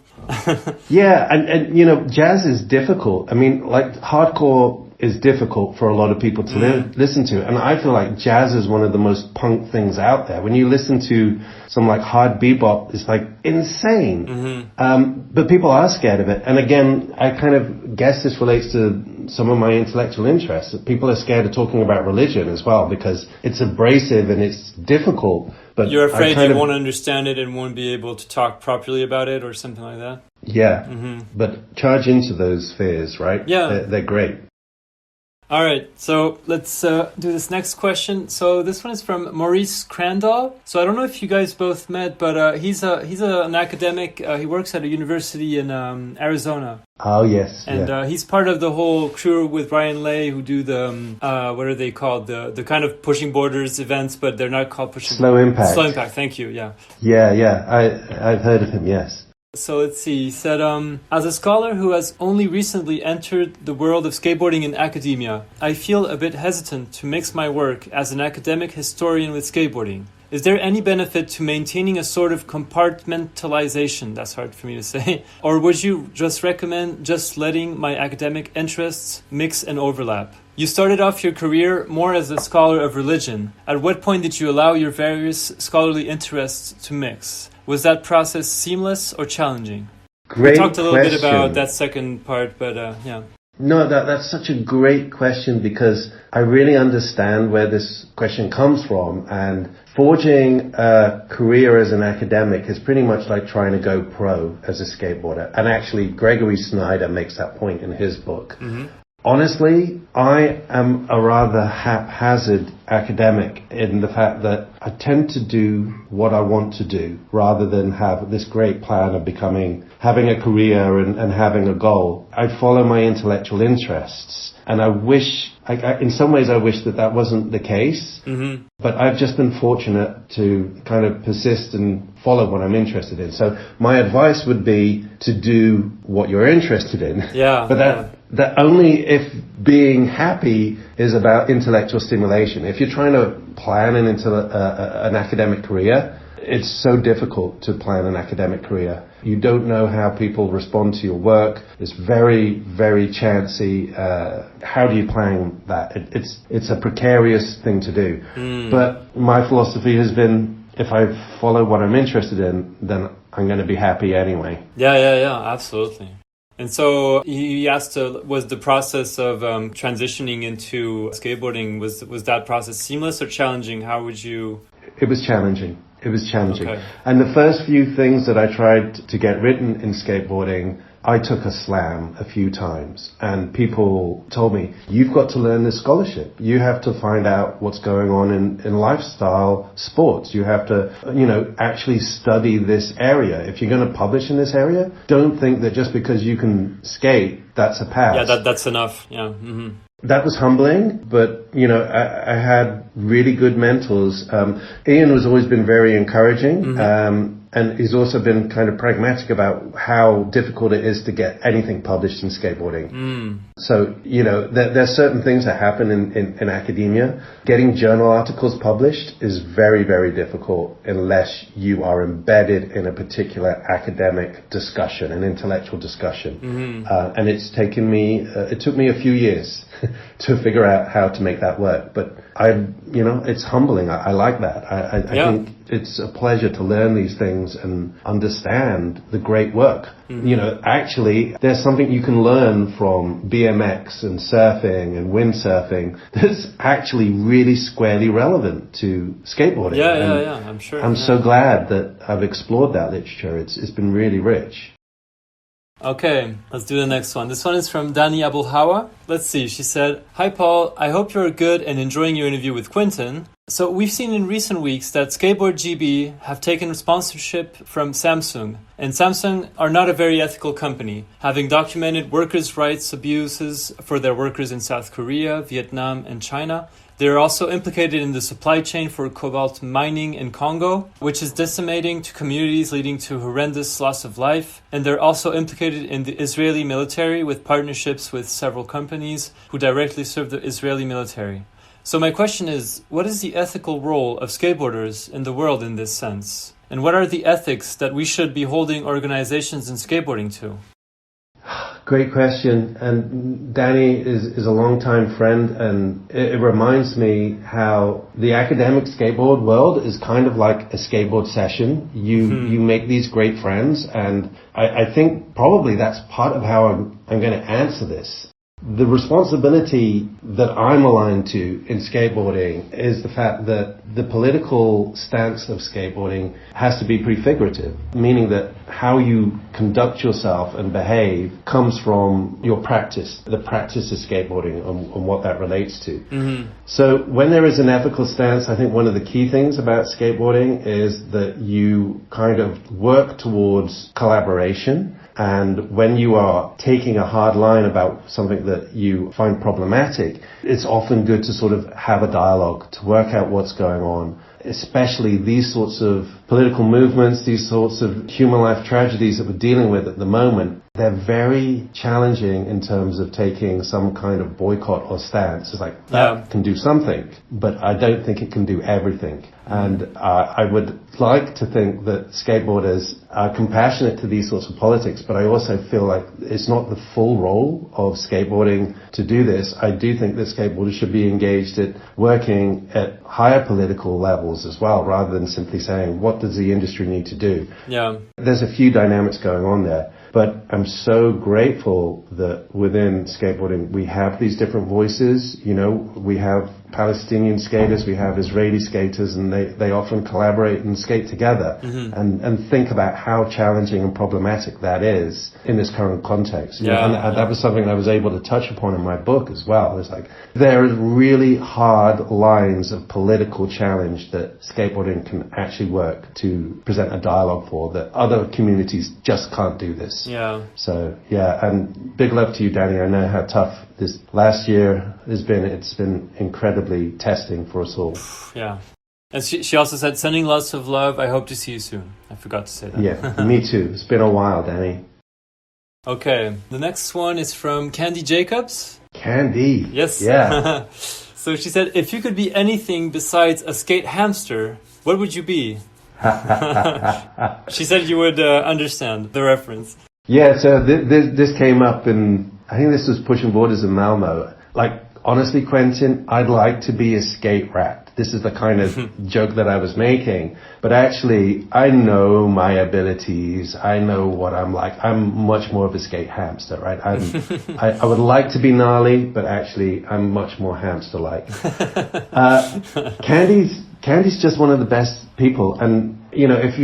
S3: Yeah, and you know, jazz is difficult. I mean, like hardcore is difficult for a lot of people to listen to. And I feel like jazz is one of the most punk things out there. When you listen to some like hard bebop, it's like insane. But people are scared of it. And again, I kind of guess this relates to some of my intellectual interests. People are scared of talking about religion as well because it's abrasive and it's difficult. But
S2: you're afraid you won't understand it and won't be able to talk properly about it or something like that?
S3: Yeah. But charge into those fears, right?
S2: Yeah.
S3: They're great.
S2: All right, so let's do this next question. So this one is from Maurice Crandall. So I don't know if you guys both met, but he's an academic. He works at a university in Arizona.
S3: Oh, yes.
S2: And he's part of the whole crew with Ryan Lay who do the, what are they called? The kind of pushing borders events, but they're not called pushing
S3: Slow Impact.
S2: Slow Impact, thank you, yeah.
S3: Yeah. I've heard of him, yes.
S2: So let's see, he said, as a scholar who has only recently entered the world of skateboarding in academia, I feel a bit hesitant to mix my work as an academic historian with skateboarding. Is there any benefit to maintaining a sort of compartmentalization, that's hard for me to say, or would you just recommend just letting my academic interests mix and overlap? You started off your career more as a scholar of religion. At what point did you allow your various scholarly interests to mix? Was that process seamless or challenging?
S3: Great
S2: We talked a little
S3: question.
S2: bit about that second part, but yeah.
S3: No, that's such a great question because I really understand where this question comes from. And forging a career as an academic is pretty much like trying to go pro as a skateboarder. And actually, Gregory Snyder makes that point in his book. Honestly, I am a rather haphazard academic in the fact that I tend to do what I want to do rather than have this great plan of having a career and having a goal. I follow my intellectual interests. And I wish, in some ways I wish that wasn't the case. But I've just been fortunate to kind of persist and follow what I'm interested in. So my advice would be to do what you're interested in.
S2: Yeah.
S3: But that only if being happy is about intellectual stimulation. If you're trying to plan an academic career, it's so difficult to plan an academic career. You don't know how people respond to your work. It's very, very chancy. How do you plan that? It's a precarious thing to do. But my philosophy has been, if I follow what I'm interested in, then I'm going to be happy anyway.
S2: Yeah, absolutely. And so he asked, was the process of transitioning into skateboarding, was that process seamless or challenging? How would you...
S3: It was challenging.
S2: Okay.
S3: And the first few things that I tried to get written in skateboarding, I took a slam a few times, and people told me, you've got to learn this scholarship. You have to find out what's going on in lifestyle sports. You have to, actually study this area. If you're going to publish in this area, don't think that just because you can skate, that's a pass.
S2: Yeah, that's enough. Yeah. Mm-hmm.
S3: That was humbling, but, I had really good mentors. Iain has always been very encouraging. Mm-hmm. And he's also been kind of pragmatic about how difficult it is to get anything published in skateboarding. Mm. So, there's certain things that happen in academia. Getting journal articles published is very, very difficult unless you are embedded in a particular academic discussion, an intellectual discussion. Mm-hmm. And it took me a few years to figure out how to make that work. But it's humbling. I like that. I think it's a pleasure to learn these things and understand the great work. Mm-hmm. Actually, there's something you can learn from BMX and surfing and windsurfing that's actually really squarely relevant to skateboarding.
S2: Yeah, I'm sure.
S3: I'm so glad that I've explored that literature. It's been really rich.
S2: Okay, let's do the next one. This one is from Dani Abulhawa. Let's see. She said, "Hi, Paul. I hope you're good and enjoying your interview with Quentin. So we've seen in recent weeks that Skateboard GB have taken sponsorship from Samsung. And Samsung are not a very ethical company, having documented workers' rights abuses for their workers in South Korea, Vietnam, and China. They are also implicated in the supply chain for cobalt mining in Congo, which is decimating to communities, leading to horrendous loss of life. And they're also implicated in the Israeli military with partnerships with several companies who directly serve the Israeli military. So my question is, what is the ethical role of skateboarders in the world in this sense? And what are the ethics that we should be holding organizations in skateboarding to?"
S3: Great question. And Dani is a longtime friend, and it reminds me how the academic skateboard world is kind of like a skateboard session. You make these great friends, and I think probably that's part of how I'm going to answer this. The responsibility that I'm aligned to in skateboarding is the fact that the political stance of skateboarding has to be prefigurative, meaning that how you conduct yourself and behave comes from your practice, the practice of skateboarding and what that relates to. Mm-hmm. So when there is an ethical stance, I think one of the key things about skateboarding is that you kind of work towards collaboration. And when you are taking a hard line about something that you find problematic, it's often good to sort of have a dialogue to work out what's going on, especially these sorts of political movements, these sorts of human life tragedies that we're dealing with at the moment. They're very challenging in terms of taking some kind of boycott or stance. It's like, that can do something, but I don't think it can do everything. And I would like to think that skateboarders are compassionate to these sorts of politics, but I also feel like it's not the full role of skateboarding to do this. I do think that skateboarders should be engaged at working at higher political levels as well, rather than simply saying, what does the industry need to do? Yeah. There's a few dynamics going on there. But I'm so grateful that within skateboarding we have these different voices. We have Palestinian skaters, we have Israeli skaters, and they often collaborate and skate together and think about how challenging and problematic that is in this current context. And that was something I was able to touch upon in my book as well. It's like there is really hard lines of political challenge that skateboarding can actually work to present a dialogue for, that other communities just can't do this. Yeah. So, and big love to you, Dani. I know how tough this last year has been. It's been incredibly testing for us all. Yeah. And she also said, sending lots of love. I hope to see you soon. I forgot to say that. Yeah, me too. It's been a while, Dani. Okay. The next one is from Candy Jacobs. Candy. Yes. Yeah. So she said, if you could be anything besides a skate hamster, what would you be? She said you would understand the reference. Yeah, so this came up in, I think this was Pushing Borders in Malmo. Like, honestly, Quentin, I'd like to be a skate rat. this is the kind of joke that I was making. But actually, I know my abilities. I know what I'm like. I'm much more of a skate hamster, right? I would like to be gnarly, but actually, I'm much more hamster-like. Candy's just one of the best people. And, you know, if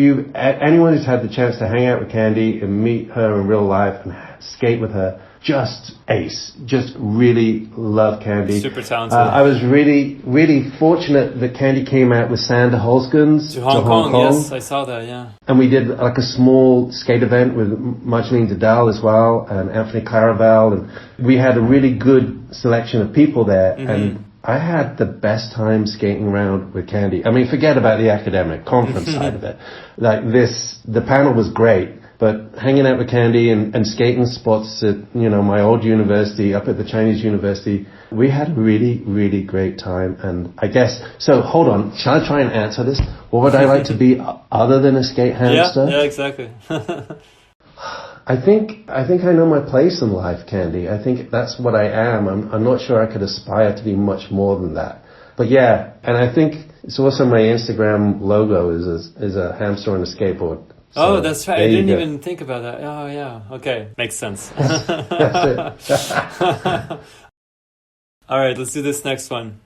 S3: anyone who's had the chance to hang out with Candy and meet her in real life and skate with her, just ace. Just really love Candy.
S2: Super talented.
S3: I was really, really fortunate that Candy came out with Sander Holskens
S2: to Hong Kong. Yes, I saw that, yeah.
S3: And we did like a small skate event with Marceline Dedal as well and Anthony Claraval. And we had a really good selection of people there. Mm-hmm. And I had the best time skating around with Candy. I mean, forget about the academic conference side of it. Like the panel was great. But hanging out with Candy and skating spots at, you know, my old university, up at the Chinese university, we had a really, really great time. And I guess, so hold on, shall I try and answer this? What would I like to be other than a skate hamster?
S2: Yeah, exactly.
S3: I think I know my place in life, Candy. I think that's what I am. I'm not sure I could aspire to be much more than that. But yeah, and I think it's also my Instagram logo is a hamster on a skateboard.
S2: So, that's right. I didn't even think about that. Oh, yeah. Okay. Makes sense.
S3: That's it.
S2: All right, let's do this next one.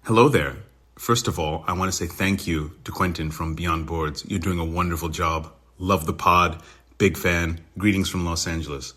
S6: Hello there. First of all, I want to say thank you to Quentin from Beyond Boards. You're doing a wonderful job. Love the pod. Big fan. Greetings from Los Angeles.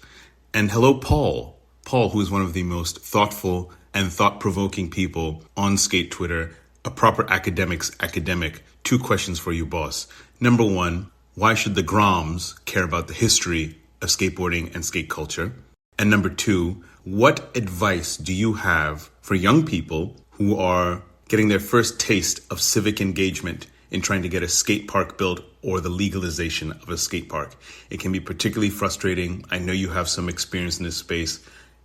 S6: And hello, Paul. Paul, who is one of the most thoughtful and thought-provoking people on skate Twitter, a proper academic. 2 questions for you, boss. Number 1, why should the Groms care about the history of skateboarding and skate culture? And number 2, what advice do you have for young people who are getting their first taste of civic engagement in trying to get a skate park built or the legalization of a skate park? It can be particularly frustrating. I know you have some experience in this space.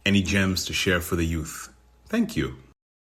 S6: Any gems to share for the youth? Thank you.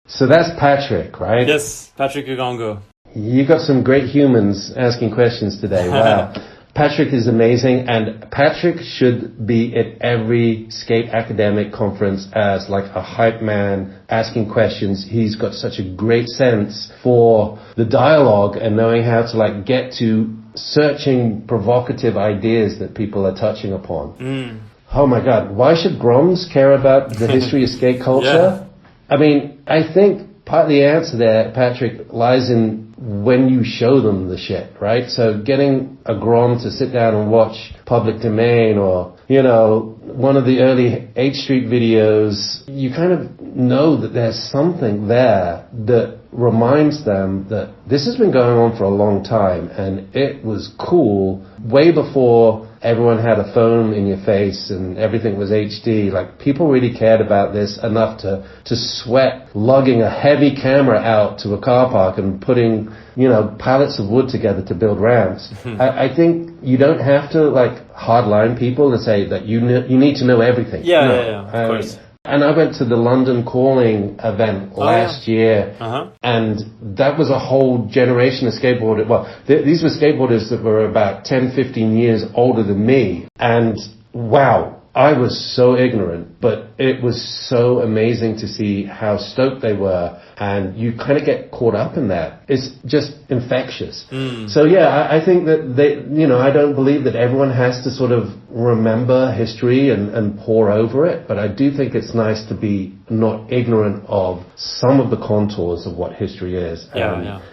S3: So that's Patrick, right?
S2: Yes, Patrick Kigongo.
S3: You got some great humans asking questions today. Wow. Patrick is amazing, and Patrick should be at every skate academic conference as like a hype man asking questions. He's got such a great sense for the dialogue and knowing how to like get to searching provocative ideas that people are touching upon. Oh my God, why should Groms care about the history of skate culture? Yeah. I mean, I think part of the answer there, Patrick, lies in when you show them the shit, right? So getting a Grom to sit down and watch Public Domain or, you know, one of the early H Street videos, you kind of know that there's something there that reminds them that this has been going on for a long time and it was cool way before everyone had a phone in your face and everything was HD. Like, people really cared about this enough to sweat lugging a heavy camera out to a car park and putting, you know, pallets of wood together to build ramps. I think you don't have to, like, hardline people and say that you need to know everything.
S2: Yeah, of course.
S3: And I went to the London Calling event last year, and that was a whole generation of skateboarders. Well, these were skateboarders that were about 10, 15 years older than me. And wow, I was so ignorant, but it was so amazing to see how stoked they were. And you kind of get caught up in that. It's just infectious. So yeah, I think that I don't believe that everyone has to sort of remember history and pore over it, but I do think it's nice to be not ignorant of some of the contours of what history is.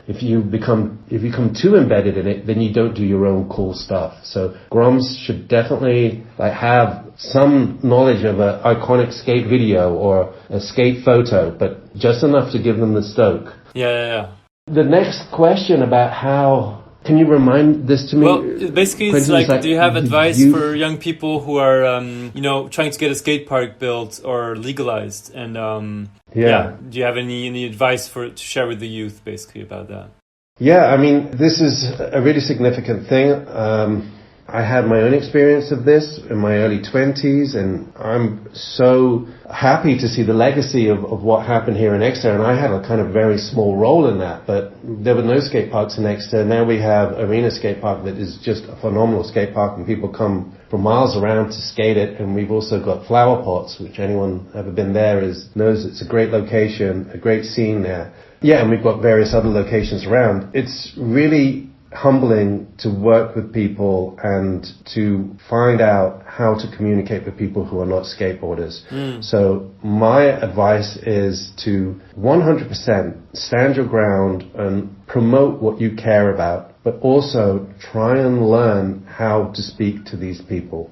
S3: If you become too embedded in it, then you don't do your own cool stuff. So Groms should definitely have some knowledge of an iconic skate video or a skate photo, but just enough to give them the stoke.
S2: Yeah.
S3: The next question about how, can you remind this to me?
S2: Well, basically it's like, do you have advice for young people who are, trying to get a skate park built or legalized? And do you have any advice to share with the youth basically about that?
S3: Yeah, I mean, this is a really significant thing. I had my own experience of this in my early 20s, and I'm so happy to see the legacy of what happened here in Exeter. And I had a kind of very small role in that, but there were no skate parks in Exeter. Now we have Arena Skate Park that is just a phenomenal skate park, and people come from miles around to skate it. And we've also got Flower Pots, which anyone ever been there knows it's a great location, a great scene there. Yeah, and we've got various other locations around. It's really humbling to work with people and to find out how to communicate with people who are not skateboarders. So my advice is to 100% stand your ground and promote what you care about, but also try and learn how to speak to these people,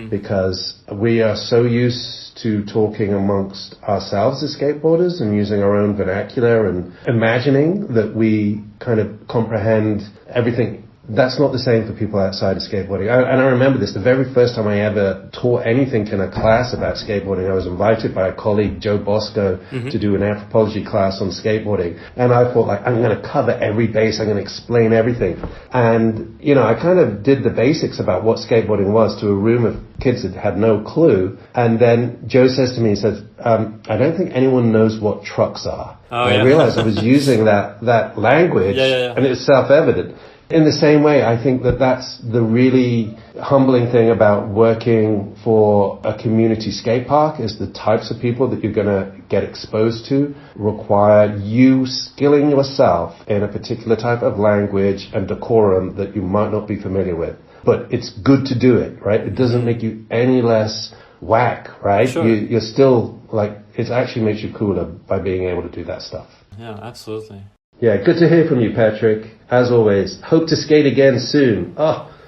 S3: because we are so used to talking amongst ourselves as skateboarders and using our own vernacular and imagining that we kind of comprehend everything. That's not the same for people outside of skateboarding. And I remember this, the very first time I ever taught anything in a class about skateboarding, I was invited by a colleague, Joe Bosco, to do an anthropology class on skateboarding. And I thought, like, I'm going to cover every base, I'm going to explain everything. And, you know, I kind of did the basics about what skateboarding was to a room of kids that had no clue. And then Joe says to me, he says, I don't think anyone knows what trucks are. I realized I was using that language, and it's self-evident. In the same way, I think that's the really humbling thing about working for a community skate park is the types of people that you're going to get exposed to require you skilling yourself in a particular type of language and decorum that you might not be familiar with. But it's good to do it, right? It doesn't make you any less whack, right?
S2: Sure.
S3: You're still, like, it actually makes you cooler by being able to do that stuff.
S2: Yeah, absolutely.
S3: Yeah, good to hear from you, Patrick. As always, hope to skate again soon.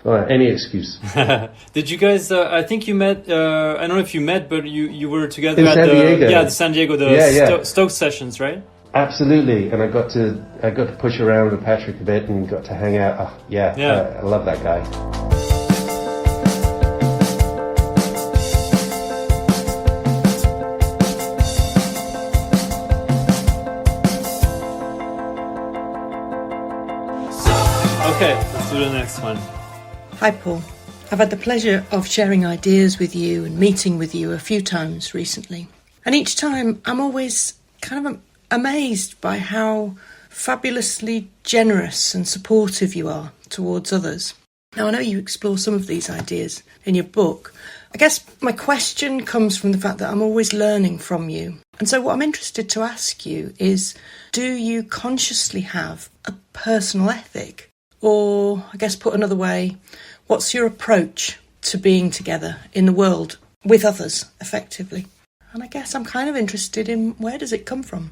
S3: Any excuse.
S2: Did you guys, I think you met, I don't know if you met, but you were together
S3: in
S2: at
S3: San Diego.
S2: the San Diego, Stoke sessions, right?
S3: Absolutely, and I got to push around with Patrick a bit and got to hang out. I love that guy.
S2: Okay, let's do the next one.
S7: Hi Paul, I've had the pleasure of sharing ideas with you and meeting with you a few times recently. And each time I'm always kind of amazed by how fabulously generous and supportive you are towards others. Now I know you explore some of these ideas in your book. I guess my question comes from the fact that I'm always learning from you. And so what I'm interested to ask you is, do you consciously have a personal ethic? Or, I guess put another way, what's your approach to being together in the world with others, effectively? And I guess I'm kind of interested in, where does it come from?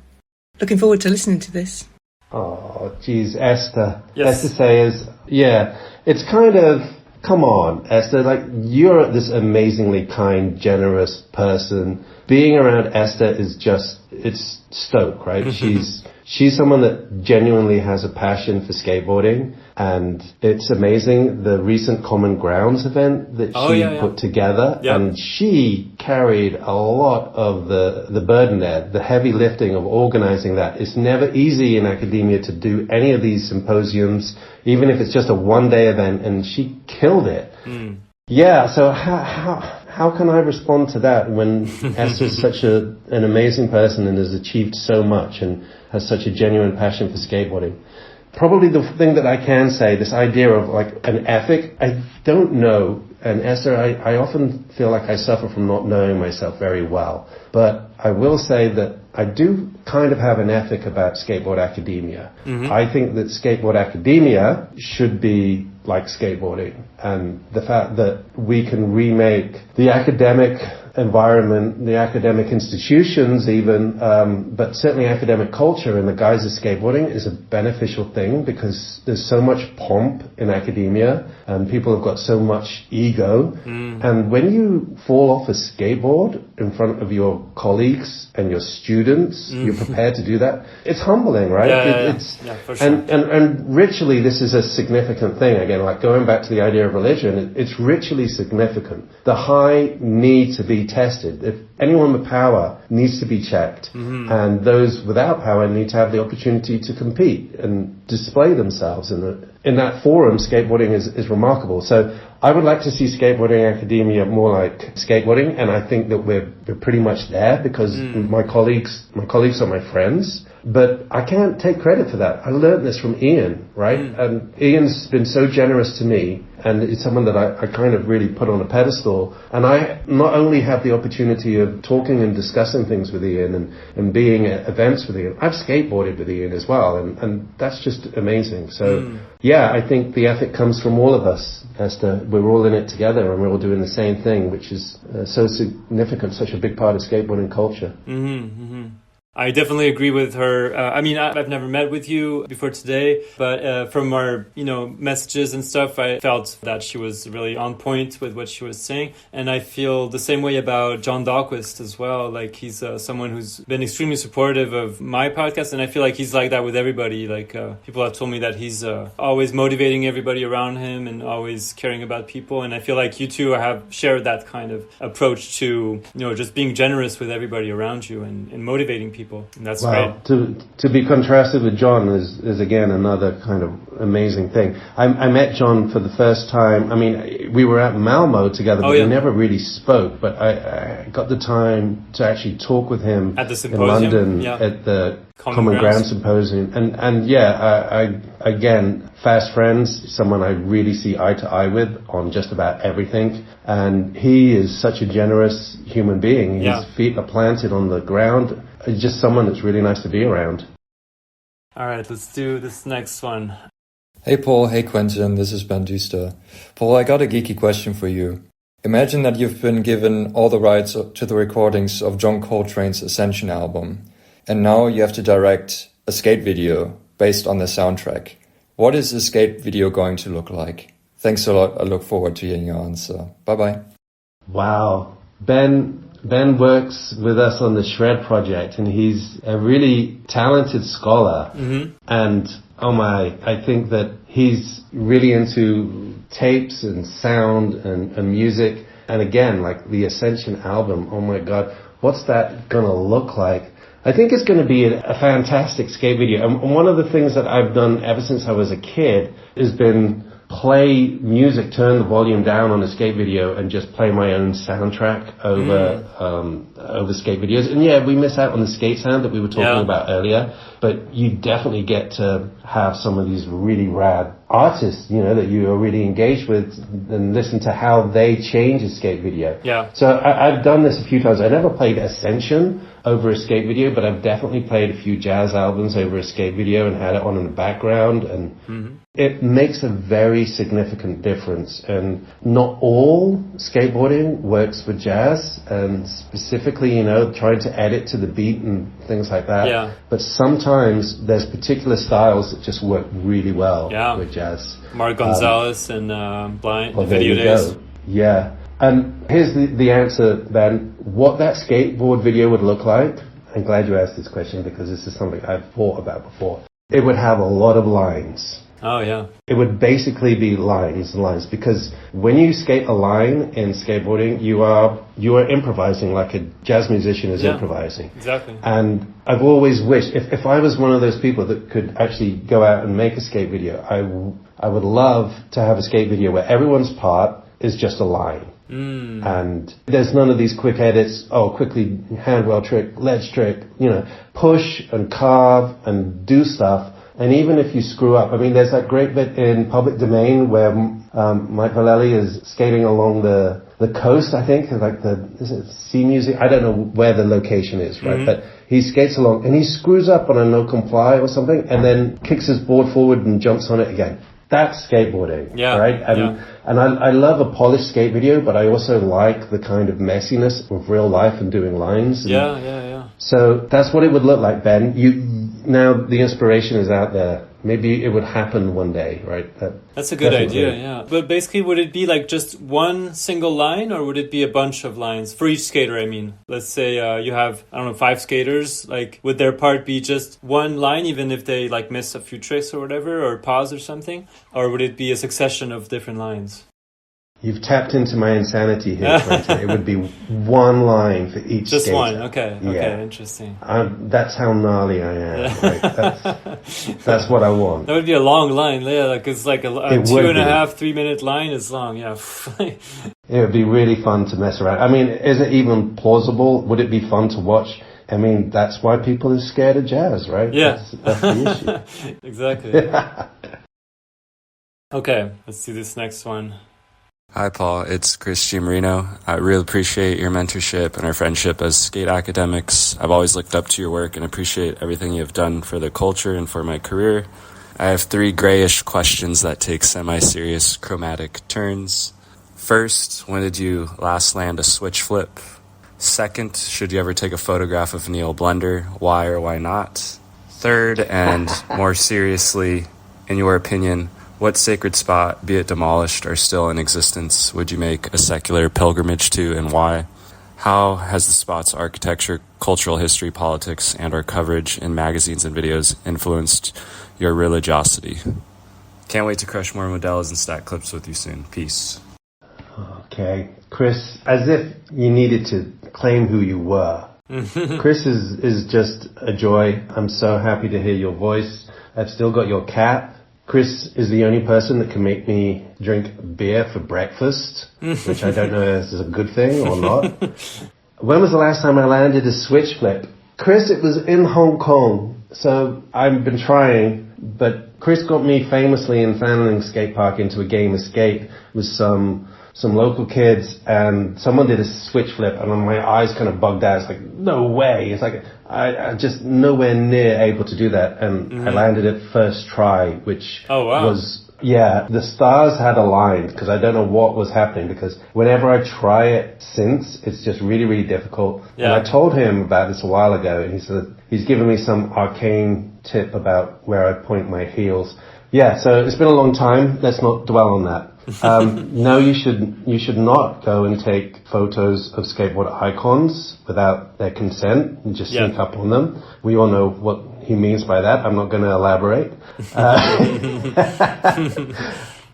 S7: Looking forward to listening to this.
S3: Oh, geez, Esther.
S2: Yes.
S3: Esther Sayers. Yeah, it's kind of, come on, Esther, like, you're this amazingly kind, generous person. Being around Esther is just, it's stoke, right? She's someone that genuinely has a passion for skateboarding, and it's amazing the recent Common Grounds event that she put together, and she carried a lot of the burden there, the heavy lifting of organizing that. It's never easy in academia to do any of these symposiums, even if it's just a one-day event, and she killed it. Yeah, so how can I respond to that when Esther's such an amazing person and has achieved so much and has such a genuine passion for skateboarding? Probably the thing that I can say, this idea of like an ethic, I don't know. And Esther, I often feel like I suffer from not knowing myself very well. But I will say that I do kind of have an ethic about skateboard academia. I think that skateboard academia should be like skateboarding. And the fact that we can remake the academic environment, the academic institutions even, but certainly academic culture in the guise of skateboarding is a beneficial thing, because there's so much pomp in academia and people have got so much ego. And when you fall off a skateboard in front of your colleagues and your students, you're prepared to do that. It's humbling, right? It's
S2: for sure.
S3: And ritually, this is a significant thing. Again, like going back to the idea of religion, it's ritually significant. The high need to be be tested. If anyone with power needs to be checked, and those without power need to have the opportunity to compete and display themselves in that forum. Skateboarding is remarkable. So I would like to see skateboarding academia more like skateboarding, and I think that we're pretty much there because my colleagues are my friends. But I can't take credit for that. I learned this from Iain, right? And Iain's been so generous to me, and it's someone that I kind of really put on a pedestal. And I not only have the opportunity of talking and discussing things with Iain and being at events with Iain, I've skateboarded with Iain as well, and that's just amazing. So, yeah, I think the ethic comes from all of us, Esther. We're all in it together, and we're all doing the same thing, which is so significant, such a big part of skateboarding culture.
S2: I definitely agree with her. I've never met with you before today, but from our, messages and stuff, I felt that she was really on point with what she was saying. And I feel the same way about John Dahlquist as well. Like, he's someone who's been extremely supportive of my podcast, and I feel like he's like that with everybody. Like, people have told me that he's always motivating everybody around him and always caring about people. And I feel like you two have shared that kind of approach to, just being generous with everybody around you and motivating people. And that's great.
S3: To be contrasted with John is again another kind of amazing thing. I met John for the first time. I mean, we were at Malmo together, but we never really spoke. But I got the time to actually talk with him
S2: at the
S3: symposium in London at the Common Ground Symposium. And I again, fast friends, someone I really see eye to eye with on just about everything. And he is such a generous human being. His feet are planted on the ground. Just someone that's really nice to be around.
S2: All right, let's do this next one.
S8: Hey Paul, hey Quentin, this is Ben Duester. Paul, I got a geeky question for you. Imagine that you've been given all the rights to the recordings of John Coltrane's Ascension album, and now you have to direct a skate video based on the soundtrack. What is the skate video going to look like? Thanks a lot. I look forward to hearing your answer. Bye-bye.
S3: Wow. Ben works with us on the Shred project, and he's a really talented scholar. And I think that he's really into tapes and sound and music. And again, like the Ascension album, oh my God, what's that gonna look like? I think it's gonna be a fantastic skate video. And one of the things that I've done ever since I was a kid has been play music, turn the volume down on a skate video and just play my own soundtrack over skate videos. And yeah, we miss out on the skate sound that we were talking about earlier, but you definitely get to have some of these really rad artists, that you are really engaged with and listen to how they change a skate video. So I've done this a few times. I never played Ascension over a skate video, but I've definitely played a few jazz albums over a skate video and had it on in the background, and it makes a very significant difference. And not all skateboarding works with jazz, and specifically, trying to edit to the beat and things like that. But sometimes there's particular styles that just work really well with jazz.
S2: Mark Gonzalez and Blind,
S3: well,
S2: Video Days.
S3: Yeah. And here's the answer, Ben. What that skateboard video would look like, I'm glad you asked this question because this is something I've thought about before. It would have a lot of lines.
S2: Oh, yeah.
S3: It would basically be lines and lines, because when you skate a line in skateboarding, you are improvising like a jazz musician is improvising.
S2: Exactly.
S3: And I've always wished, if I was one of those people that could actually go out and make a skate video, I would love to have a skate video where everyone's part is just a line. And there's none of these quick edits, quickly handwheel trick, ledge trick, push and carve and do stuff. And even if you screw up, there's that great bit in Public Domain where Mike Vallely is skating along the coast, I think, is it Sea Music? I don't know where the location is, right? But he skates along and he screws up on a no comply or something and then kicks his board forward and jumps on it again. That's skateboarding, right? And I love a polished skate video, but I also like the kind of messiness of real life and doing lines. So that's what it would look like, Ben. Now the inspiration is out there. Maybe it would happen one day, right?
S2: That's a good idea, yeah. But basically, would it be like just one single line, or would it be a bunch of lines for each skater? Let's say you have, 5 skaters. Like, would their part be just one line, even if they miss a few tricks or whatever, or pause or something? Or would it be a succession of different lines?
S3: You've tapped into my insanity here, Quentin. It would be one line for each
S2: Just
S3: skater.
S2: one, okay, interesting.
S3: That's how gnarly I am. Like, that's what I want.
S2: That would be a long line, yeah, like it's like a 2.5, 3 minute line is long, yeah.
S3: It would be really fun to mess around. I mean, is it even plausible? Would it be fun to watch? I mean, that's why people are scared of jazz, right?
S2: Yeah.
S3: That's the issue.
S2: Exactly. Okay, let's do this next one.
S9: Hi, Paul. It's Chris Giamarino. I really appreciate your mentorship and our friendship as skate academics. I've always looked up to your work and appreciate everything you've done for the culture and for my career. I have 3 grayish questions that take semi-serious chromatic turns. First, when did you last land a switch flip? Second, should you ever take a photograph of Neil Blender? Why or why not? Third, and more seriously, in your opinion, what sacred spot, be it demolished or still in existence, would you make a secular pilgrimage to, and why? How has the spot's architecture, cultural history, politics, and our coverage in magazines and videos influenced your religiosity? Can't wait to crush more modellas and stack clips with you soon. Peace.
S3: Okay. Chris, as if you needed to claim who you were. Chris is just a joy. I'm so happy to hear your voice. I've still got your cat. Chris is the only person that can make me drink beer for breakfast, which I don't know if this is a good thing or not. When was the last time I landed a switch flip? Chris, it was in Hong Kong. So I've been trying, but Chris got me famously in Fanling Skate Park into a game of skate with some local kids, and someone did a switch flip, and my eyes kind of bugged out. It's like, no way. It's like, I just nowhere near able to do that. And I landed it first try, which was, the stars had aligned, because I don't know what was happening, because whenever I try it since, it's just really, really difficult. Yeah. And I told him about this a while ago, and he said he's given me some arcane tip about where I point my heels. Yeah, so it's been a long time. Let's not dwell on that. No, you should not go and take photos of skateboard icons without their consent and just sneak up on them. We all know what he means by that. I'm not going to elaborate.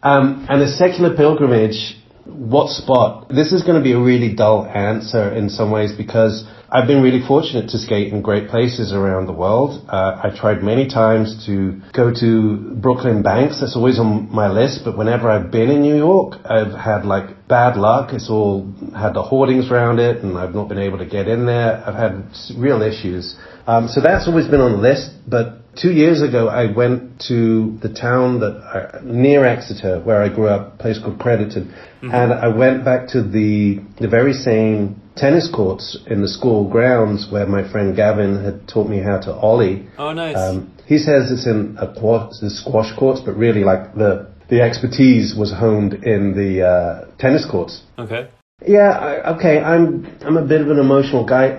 S3: And a secular pilgrimage, what spot? This is going to be a really dull answer in some ways, because I've been really fortunate to skate in great places around the world. I tried many times to go to Brooklyn Banks. That's always on my list. But whenever I've been in New York, I've had like bad luck. It's all had the hoardings around it, and I've not been able to get in there. I've had real issues. So that's always been on the list. But 2 years ago, I went to the town near Exeter, where I grew up, a place called Crediton. And I went back to the very same tennis courts in the school grounds where my friend Gavin had taught me how to ollie.
S2: Oh, nice.
S3: He says it's in the squash courts, but really like the expertise was honed in the tennis courts.
S2: Okay.
S3: Yeah, I'm a bit of an emotional guy.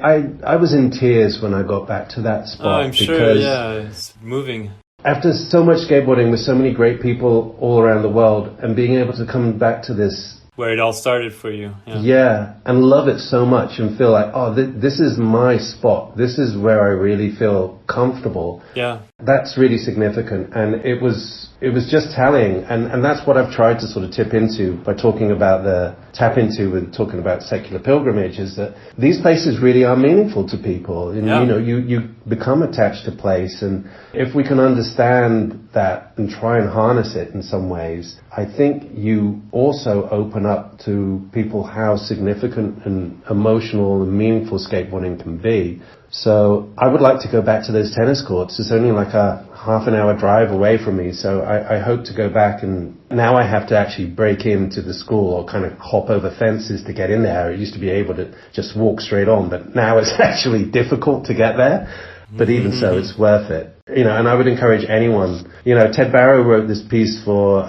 S3: I was in tears when I got back to that spot.
S2: Oh, I'm sure, it's moving.
S3: After so much skateboarding with so many great people all around the world, and being able to come back to this,
S2: where it all started for you.
S3: Yeah, and love it so much and feel like, this is my spot. This is where I really feel comfortable.
S2: Yeah.
S3: That's really significant. And it was just telling. And that's what I've tried to sort of tap into and talking about secular pilgrimage, is that these places really are meaningful to people. And, you become attached to place. And if we can understand that and try and harness it in some ways, I think you also open up to people how significant and emotional and meaningful skateboarding can be. So I would like to go back to those tennis courts. It's only like a half an hour drive away from me. So I hope to go back, and now I have to actually break into the school or kind of hop over fences to get in there. I used to be able to just walk straight on, but now it's actually difficult to get there. But even so, it's worth it. And I would encourage anyone. Ted Barrow wrote this piece for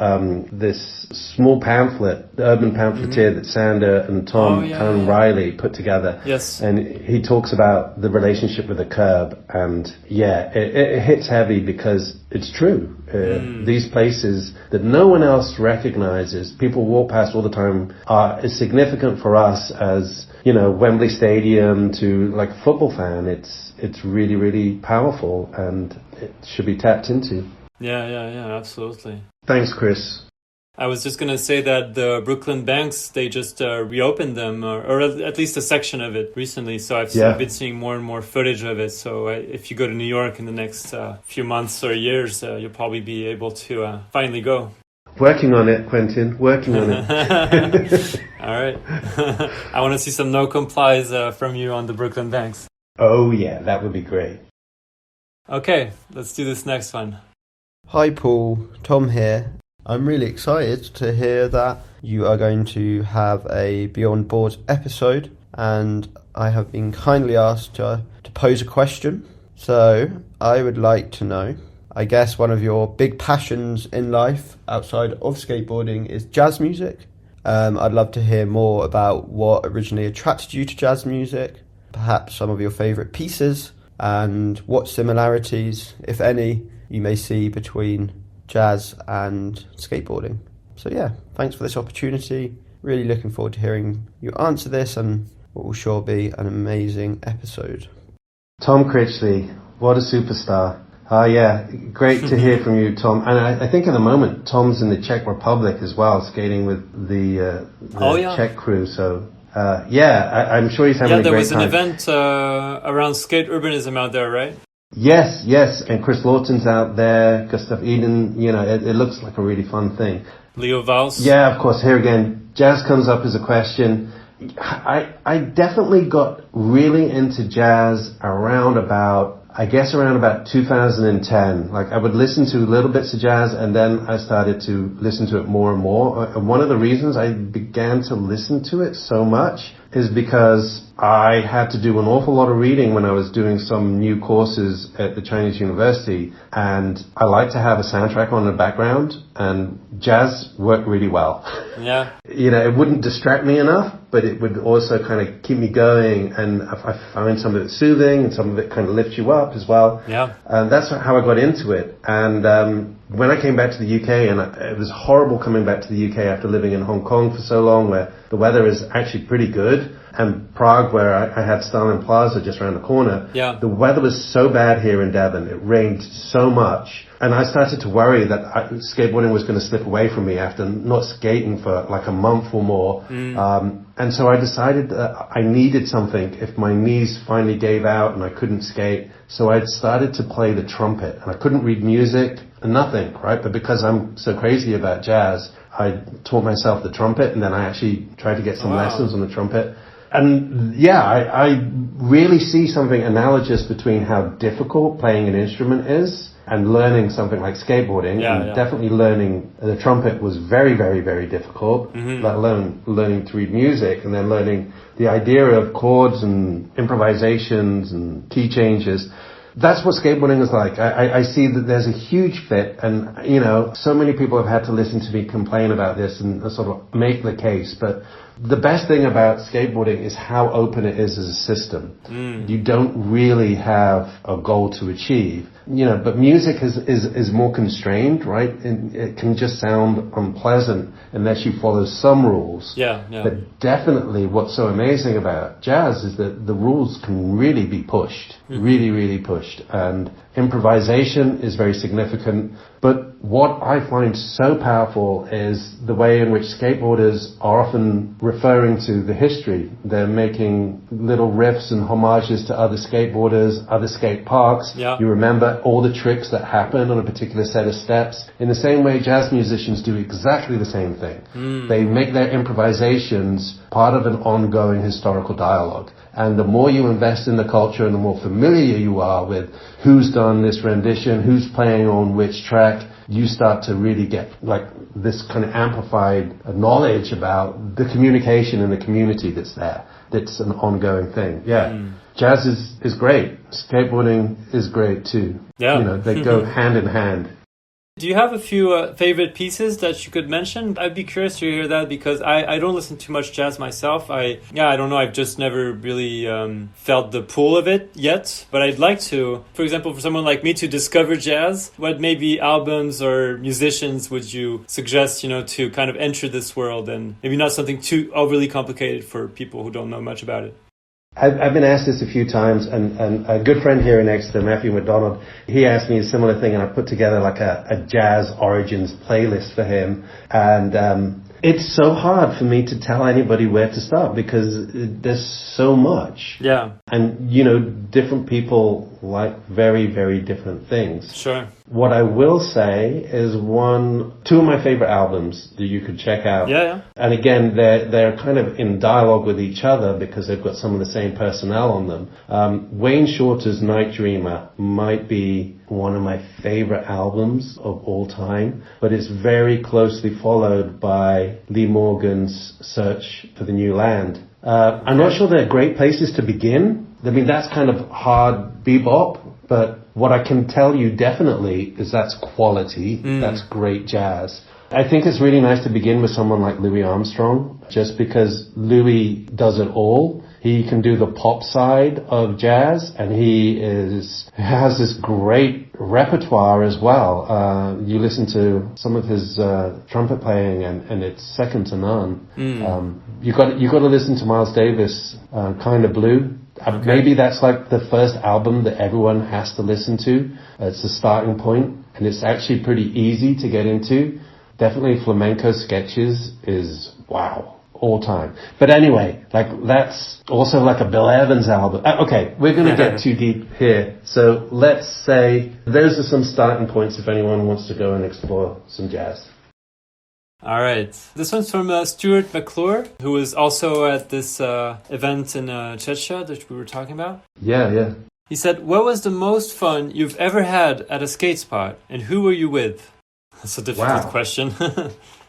S3: this small pamphlet, the urban pamphleteer that Sander and Tom Riley put together.
S2: Yes.
S3: And he talks about the relationship with the curb. And it hits heavy because it's true. These places that no one else recognizes, people walk past all the time, are as significant for us as, Wembley Stadium to like a football fan. It's really, really powerful, and it should be tapped into.
S2: Yeah, absolutely.
S3: Thanks, Chris.
S2: I was just going to say that the Brooklyn Banks, they just reopened them, or at least a section of it recently. So I've been seeing more and more footage of it. So if you go to New York in the next few months or years, you'll probably be able to finally go.
S3: Working on it, Quentin. Working on it.
S2: All right. I want to see some no complies from you on the Brooklyn Banks.
S3: Oh, yeah, that would be great.
S2: Okay, let's do this next one.
S10: Hi, Paul. Tom here. I'm really excited to hear that you are going to have a Beyond Boards episode, and I have been kindly asked to pose a question. So I would like to know, I guess one of your big passions in life outside of skateboarding is jazz music. I'd love to hear more about what originally attracted you to jazz music, perhaps some of your favourite pieces, and what similarities, if any, you may see between jazz and skateboarding. So yeah, thanks for this opportunity. Really looking forward to hearing you answer this and what will sure be an amazing episode.
S3: Tom Critchley, what a superstar. Yeah, great to hear from you, Tom. And I think at the moment, Tom's in the Czech Republic as well, skating with the Czech crew. So, I'm sure he's having a great time. Yeah,
S2: there was an event around skate urbanism out there, right?
S3: Yes. And Chris Lawton's out there, Gustav Eden, it looks like a really fun thing.
S2: Leo Vals.
S3: Yeah, of course. Here again, jazz comes up as a question. I definitely got really into jazz around about 2010. Like, I would listen to little bits of jazz, and then I started to listen to it more and more. And one of the reasons I began to listen to it so much is because I had to do an awful lot of reading when I was doing some new courses at the Chinese University, and I like to have a soundtrack on the background, and jazz worked really well.
S2: Yeah.
S3: It wouldn't distract me enough, but it would also kind of keep me going, and I find some of it soothing, and some of it kind of lifts you up as well.
S2: Yeah.
S3: And that's how I got into it. And when I came back to the UK, and it was horrible coming back to the UK after living in Hong Kong for so long, where the weather is actually pretty good, and Prague, where I had Stalin Plaza just around the corner, the weather was so bad here in Devon. It rained so much. And I started to worry that skateboarding was going to slip away from me after not skating for like a month or more. And so I decided that I needed something if my knees finally gave out and I couldn't skate. So I started to play the trumpet. And I couldn't read music, nothing, right? But because I'm so crazy about jazz, I taught myself the trumpet, and then I actually tried to get some lessons on the trumpet. And I really see something analogous between how difficult playing an instrument is and learning something like skateboarding. Definitely learning the trumpet was very, very, very difficult, let alone learning to read music, and then learning the idea of chords and improvisations and key changes. That's what skateboarding is like. I see that there's a huge fit, and, so many people have had to listen to me complain about this and sort of make the case, but the best thing about skateboarding is how open it is as a system. You don't really have a goal to achieve, but music is more constrained, right? And it can just sound unpleasant unless you follow some rules. But definitely what's so amazing about jazz is that the rules can really be pushed, really, really pushed. And improvisation is very significant. But what I find so powerful is the way in which skateboarders are often referring to the history. They're making little riffs and homages to other skateboarders, other skate parks. You remember all the tricks that happen on a particular set of steps. In the same way, jazz musicians do exactly the same thing. They make their improvisations part of an ongoing historical dialogue. And the more you invest in the culture and the more familiar you are with who's done this rendition, who's playing on which track, you start to really get like this kind of amplified knowledge about the communication and the community that's there. That's an ongoing thing. Jazz is great. Skateboarding is great too. They go hand in hand.
S2: Do you have a few favorite pieces that you could mention? I'd be curious to hear that, because I don't listen to much jazz myself. I don't know. I've just never really felt the pull of it yet. But I'd like to, for example, for someone like me to discover jazz, what maybe albums or musicians would you suggest, to kind of enter this world, and maybe not something too overly complicated for people who don't know much about it?
S3: I've been asked this a few times, and a good friend here in Exeter, Matthew McDonald, he asked me a similar thing, and I put together like a jazz origins playlist for him. And it's so hard for me to tell anybody where to start because there's so much.
S2: Yeah.
S3: And, different people like very, very different things.
S2: Sure.
S3: What I will say is two of my favorite albums that you could check out.
S2: Yeah.
S3: And again, they're kind of in dialogue with each other because they've got some of the same personnel on them. Wayne Shorter's Night Dreamer might be one of my favorite albums of all time, but it's very closely followed by Lee Morgan's Search for the New Land. I'm not sure they're great places to begin. I mean, that's kind of hard bebop, but what I can tell you definitely is that's quality. That's great jazz. I think it's really nice to begin with someone like Louis Armstrong, just because Louis does it all. He can do the pop side of jazz, and he has this great repertoire as well. You listen to some of his trumpet playing, and it's second to none. You got to listen to Miles Davis, Kind of Blue. Okay. Maybe that's like the first album that everyone has to listen to. It's the starting point, and it's actually pretty easy to get into. Definitely Flamenco Sketches is wow. All time. But anyway, that's also like a Bill Evans album. Okay, we're going to get too deep here. So let's say those are some starting points if anyone wants to go and explore some jazz.
S2: All right. This one's from Stuart Maclure, who was also at this event in Critchley that we were talking about.
S3: Yeah.
S2: He said, "What was the most fun you've ever had at a skate spot, and who were you with?" That's a difficult question.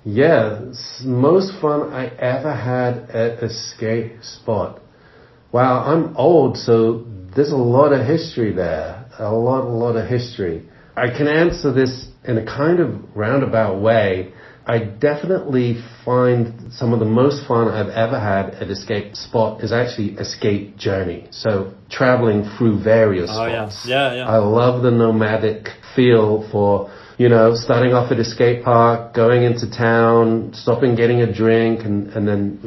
S3: Yeah, most fun I ever had at a skate spot. Wow, I'm old, so there's a lot of history there. A lot of history. I can answer this in a kind of roundabout way. I definitely find some of the most fun I've ever had at a skate spot is actually a skate journey. So traveling through various spots.
S2: Yeah.
S3: I love the nomadic feel for, starting off at a skate park, going into town, stopping, getting a drink, and then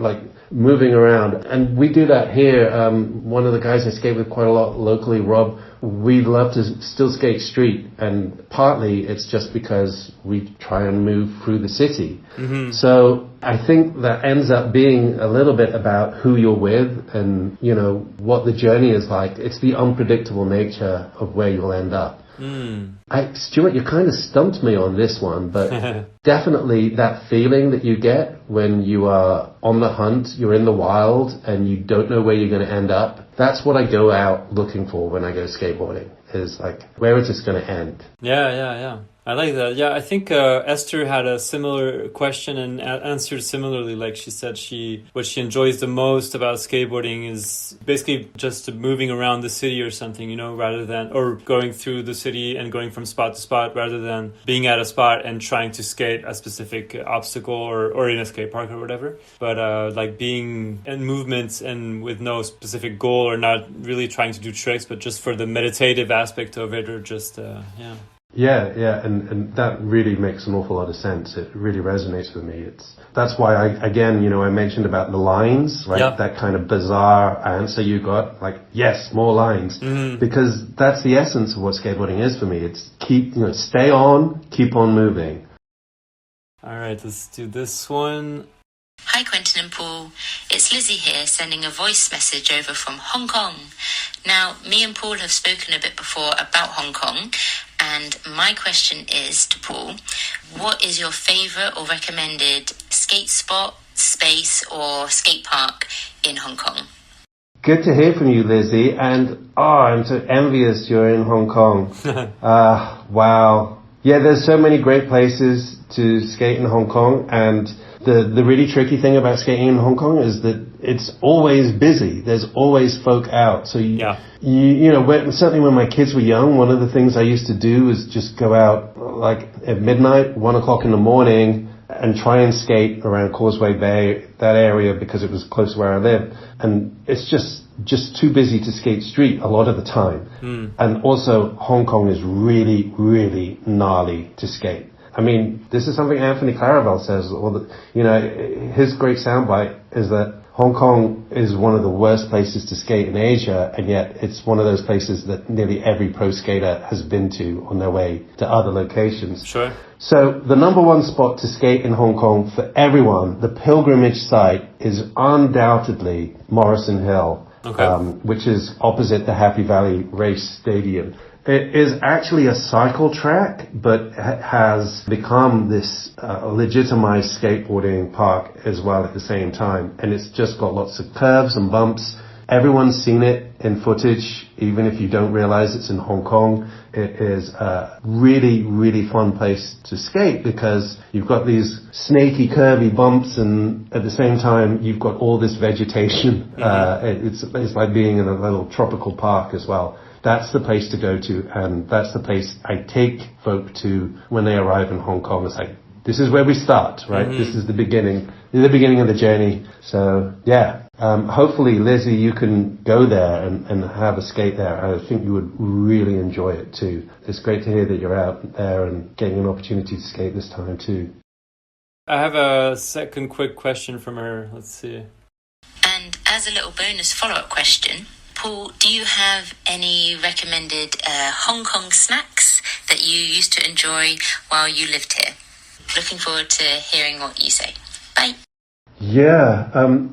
S3: moving around. And we do that here. One of the guys I skate with quite a lot locally, Rob, we love to still skate street. And partly it's just because we try and move through the city. Mm-hmm. So I think that ends up being a little bit about who you're with and, what the journey is like. It's the unpredictable nature of where you'll end up. Stuart, you kind of stumped me on this one, but definitely that feeling that you get when you are on the hunt, you're in the wild, and you don't know where you're going to end up. That's what I go out looking for when I go skateboarding, is where is this going to end?
S2: Yeah. I like that. Yeah, I think Esther had a similar question and answered similarly. Like she said, what she enjoys the most about skateboarding is basically just moving around the city or something, rather than, or going through the city and going from spot to spot rather than being at a spot and trying to skate a specific obstacle or in a skate park or whatever. But being in movement and with no specific goal or not really trying to do tricks, but just for the meditative aspect of it or just,
S3: Yeah, and that really makes an awful lot of sense. It really resonates with me. That's why I mentioned about the lines, right? Yep. That kind of bizarre answer you got, yes, more lines. Mm-hmm. Because that's the essence of what skateboarding is for me. It's stay on, keep on moving.
S2: All right, let's do this one.
S11: Hi Quentin and Paul, it's Lizzie here sending a voice message over from Hong Kong. Now, me and Paul have spoken a bit before about Hong Kong, and my question is to Paul, what is your favourite or recommended skate spot, space or skate park in Hong Kong?
S3: Good to hear from you, Lizzie, and I'm so envious you're in Hong Kong. Wow. Yeah, there's so many great places to skate in Hong Kong, and the really tricky thing about skating in Hong Kong is that it's always busy. There's always folk out. So certainly when my kids were young, one of the things I used to do is just go out at midnight, 1 o'clock in the morning, and try and skate around Causeway Bay, that area, because it was close to where I lived. And it's just too busy to skate street a lot of the time. And also Hong Kong is really, really gnarly to skate. I mean, this is something Anthony Clarabelle says, his great soundbite is that Hong Kong is one of the worst places to skate in Asia, and yet it's one of those places that nearly every pro skater has been to on their way to other locations.
S2: Sure.
S3: So the number one spot to skate in Hong Kong for everyone, the pilgrimage site, is undoubtedly Morrison Hill, which is opposite the Happy Valley Race Stadium. It is actually a cycle track, but has become this legitimized skateboarding park as well at the same time. And it's just got lots of curves and bumps. Everyone's seen it in footage, even if you don't realize it's in Hong Kong. It is a really, really fun place to skate because you've got these snaky, curvy bumps, and at the same time, you've got all this vegetation. It's like being in a little tropical park as well. That's the place to go to, and that's the place I take folk to when they arrive in Hong Kong. It's like, this is where we start, right? This is the beginning of the journey. So, yeah. Hopefully, Lizzie, you can go there and have a skate there. I think you would really enjoy it too. It's great to hear that you're out there and getting an opportunity to skate this time too.
S2: I have a second quick question from her. Let's see.
S11: And as a little bonus follow-up question, Paul, do you have any recommended Hong Kong snacks that you used to enjoy while you lived here? Looking forward to hearing what you say. Bye.
S3: Yeah,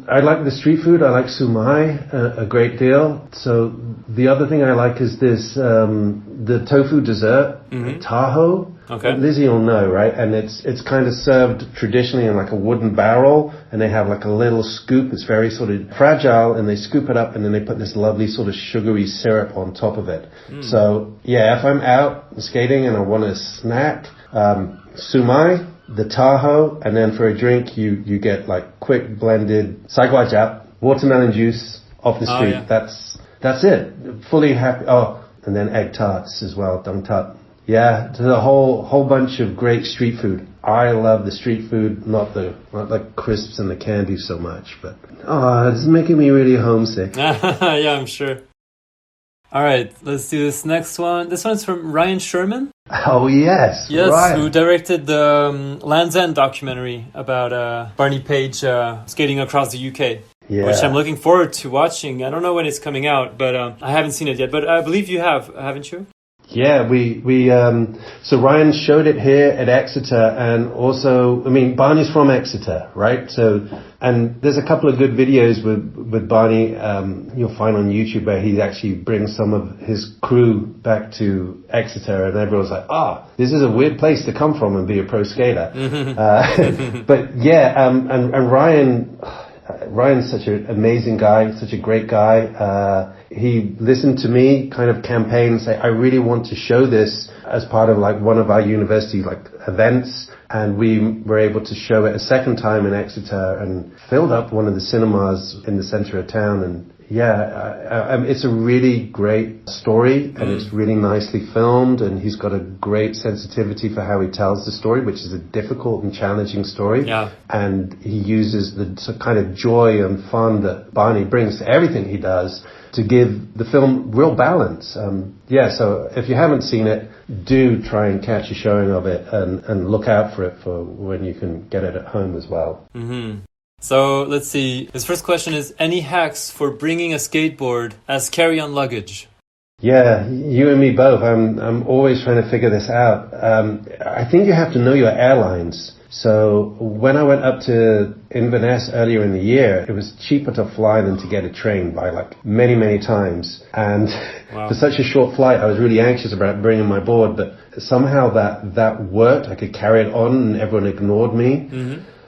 S3: I like the street food. I like sumai a great deal. So the other thing I like is this, the tofu dessert, taho.
S2: Okay.
S3: Lizzie will know, right? And it's kind of served traditionally in like a wooden barrel, and they have like a little scoop. It's very sort of fragile, and they scoop it up, and then they put this lovely sort of sugary syrup on top of it. So yeah, if I'm out skating and I want a snack, sumai, the taho, and then for a drink, you get like quick blended saiguajap, watermelon juice off the street. That's it. Fully happy. Oh, and then egg tarts as well, dung tart. Yeah, there's a whole bunch of great street food. I love the street food, not the crisps and the candy so much, but it's making me really homesick.
S2: Yeah, I'm sure. All right, let's do this next one. This one's from Ryan Sherman.
S3: Oh, yes.
S2: Yes,
S3: Ryan.
S2: Who directed the Land's End documentary about Barney Page skating across the UK.
S3: Yeah.
S2: Which I'm looking forward to watching. I don't know when it's coming out, but I haven't seen it yet. But I believe you have, haven't you?
S3: Yeah, so Ryan showed it here at Exeter, and also, I mean, Barney's from Exeter, right? So, and there's a couple of good videos with Barney, you'll find on YouTube where he actually brings some of his crew back to Exeter, and everyone's like, this is a weird place to come from and be a pro skater. But yeah, and Ryan's such an amazing guy, such a great guy. He listened to me kind of campaign and say, I really want to show this as part of like one of our university like events. And we were able to show it a second time in Exeter and filled up one of the cinemas in the center of town. And yeah, it's a really great story, and it's really nicely filmed, and he's got a great sensitivity for how he tells the story, which is a difficult and challenging story.
S2: Yeah.
S3: And he uses the kind of joy and fun that Barney brings to everything he does to give the film real balance. So if you haven't seen it, do try and catch a showing of it and look out for it for when you can get it at home as well.
S2: So let's see. His first question is, any hacks for bringing a skateboard as carry-on luggage?
S3: Yeah, you and me both. I'm always trying to figure this out. I think you have to know your airlines. So when I went up to Inverness earlier in the year, it was cheaper to fly than to get a train by like many, many times. And for such a short flight, I was really anxious about bringing my board, but somehow that worked. I could carry it on and everyone ignored me.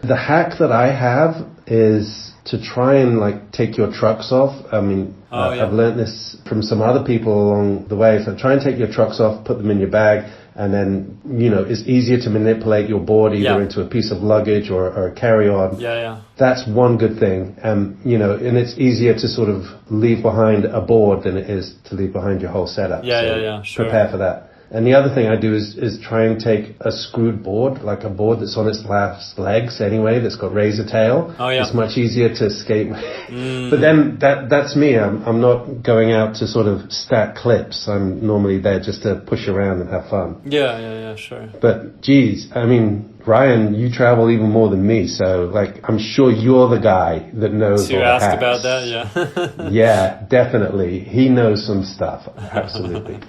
S3: The hack that I have is to try and like take your trucks off. I mean, I've learned this from some other people along the way. So try and take your trucks off, put them in your bag, and then, it's easier to manipulate your board either into a piece of luggage or a carry-on. That's one good thing. And it's easier to sort of leave behind a board than it is to leave behind your whole setup.
S2: Sure.
S3: Prepare for that. And the other thing I do is try and take a screwed board, like a board that's on its last legs anyway, that's got razor tail.
S2: Oh, yeah.
S3: It's much easier to skate. But then that's me. I'm not going out to sort of stack clips. I'm normally there just to push around and have fun.
S2: Yeah, sure.
S3: But geez, I mean, Ryan, you travel even more than me, so like I'm sure you're the guy that knows all the hacks.
S2: To ask about that, yeah.
S3: Yeah, definitely. He knows some stuff. Absolutely.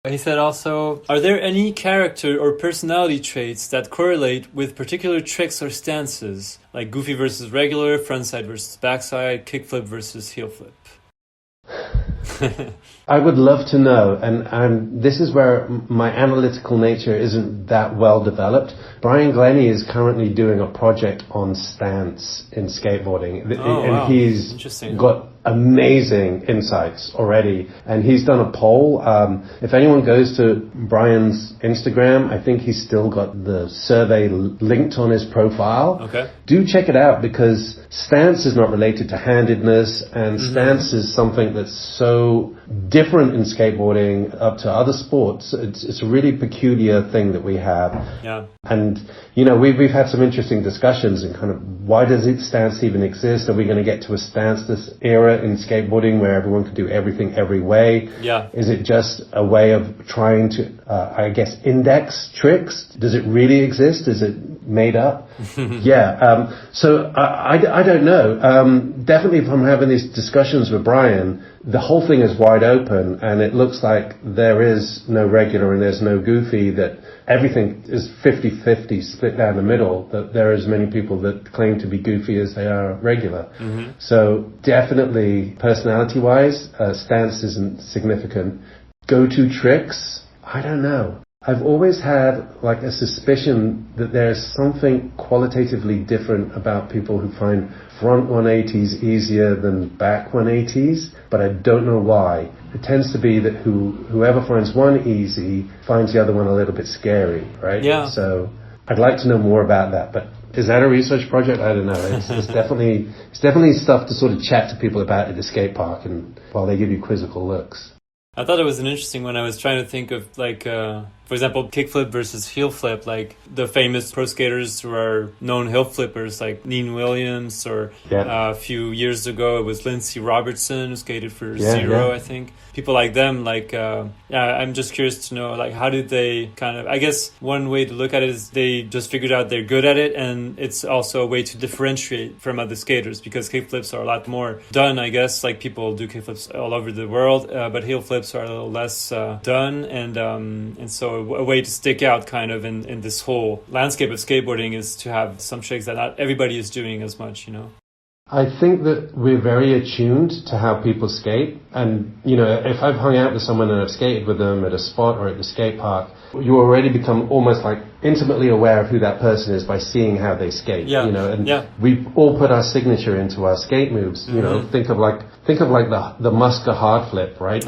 S2: He said also, are there any character or personality traits that correlate with particular tricks or stances, like goofy versus regular, frontside versus backside, kickflip versus heel flip?
S3: I would love to know, and this is where my analytical nature isn't that well developed. Brian Glenney is currently doing a project on stance in skateboarding, and he's got amazing insights already, and he's done a poll. If anyone goes to Brian's Instagram, I think he's still got the survey linked on his profile.
S2: Okay.
S3: Do check it out, because stance is not related to handedness, and stance is something that's so different in skateboarding up to other sports. It's a really peculiar thing that we have.
S2: Yeah.
S3: And, you know, we've had some interesting discussions in kind of why does stance even exist? Are we going to get to a stanceless era in skateboarding where everyone can do everything every way?
S2: Yeah.
S3: Is it just a way of trying to, I guess, index tricks? Does it really exist? Is it made up? Yeah. So I don't know. Definitely if I'm having these discussions with Brian, the whole thing is wide open, and it looks like there is no regular and there's no goofy, that everything is 50-50 split down the middle, that there are as many people that claim to be goofy as they are regular. So definitely personality-wise, stance isn't significant. Go-to tricks? I don't know. I've always had like a suspicion that there's something qualitatively different about people who find front 180s easier than back 180s, but I don't know why. It tends to be that whoever finds one easy finds the other one a little bit scary, right?
S2: Yeah.
S3: So I'd like to know more about that, but is that a research project? I don't know. It's definitely stuff to sort of chat to people about at the skate park and while they give you quizzical looks.
S2: I thought it was an interesting one. I was trying to think of, like, for example, kickflip versus heel flip, like the famous pro skaters who are known heel flippers, like Iain Williams, or a few years ago it was Lindsay Robertson, who skated for Zero, I think. People like them, like, I'm just curious to know, like, how did they kind of, I guess one way to look at it is they just figured out they're good at it, and it's also a way to differentiate from other skaters, because kickflips are a lot more done, I guess, like people do kickflips all over the world, but heel flips are a little less done, and so a way to stick out kind of in this whole landscape of skateboarding is to have some tricks that not everybody is doing as much, you know.
S3: I think that we're very attuned to how people skate, and you know, if I've hung out with someone and I've skated with them at a spot or at the skate park, you already become almost like intimately aware of who that person is by seeing how they skate. You know, and we've all put our signature into our skate moves. You know, think of like the Musker hard flip, right?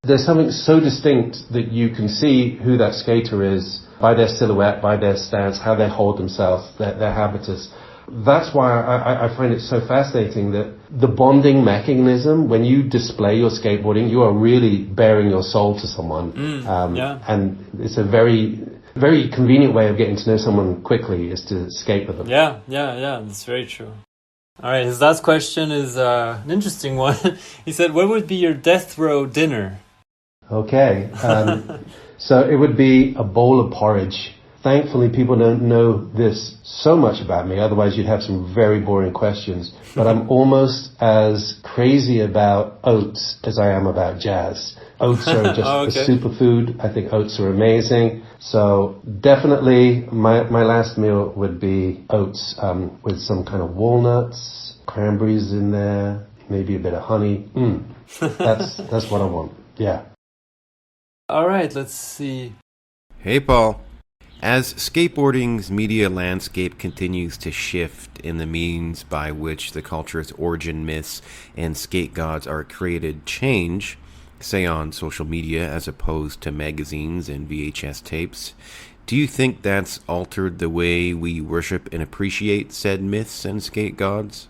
S3: There's something so distinct that you can see who that skater is by their silhouette, by their stance, how they hold themselves, their habitus. That's why I find it so fascinating that the bonding mechanism, when you display your skateboarding, you are really bearing your soul to someone. And it's a very, very convenient way of getting to know someone quickly is to skate with them.
S2: Yeah, that's very true. All right, his last question is an interesting one. He said, what would be your death row dinner?
S3: Okay, so it would be a bowl of porridge. Thankfully, people don't know this so much about me, otherwise you'd have some very boring questions. But I'm almost as crazy about oats as I am about jazz. Oats are just a superfood. I think oats are amazing. So definitely my last meal would be oats with some kind of walnuts, cranberries in there, maybe a bit of honey. That's what I want. Yeah.
S2: All right, let's see.
S12: Hey, Paul. As skateboarding's media landscape continues to shift in the means by which the culture's origin myths and skate gods are created change, say on social media as opposed to magazines and VHS tapes, do you think that's altered the way we worship and appreciate said myths and skate gods?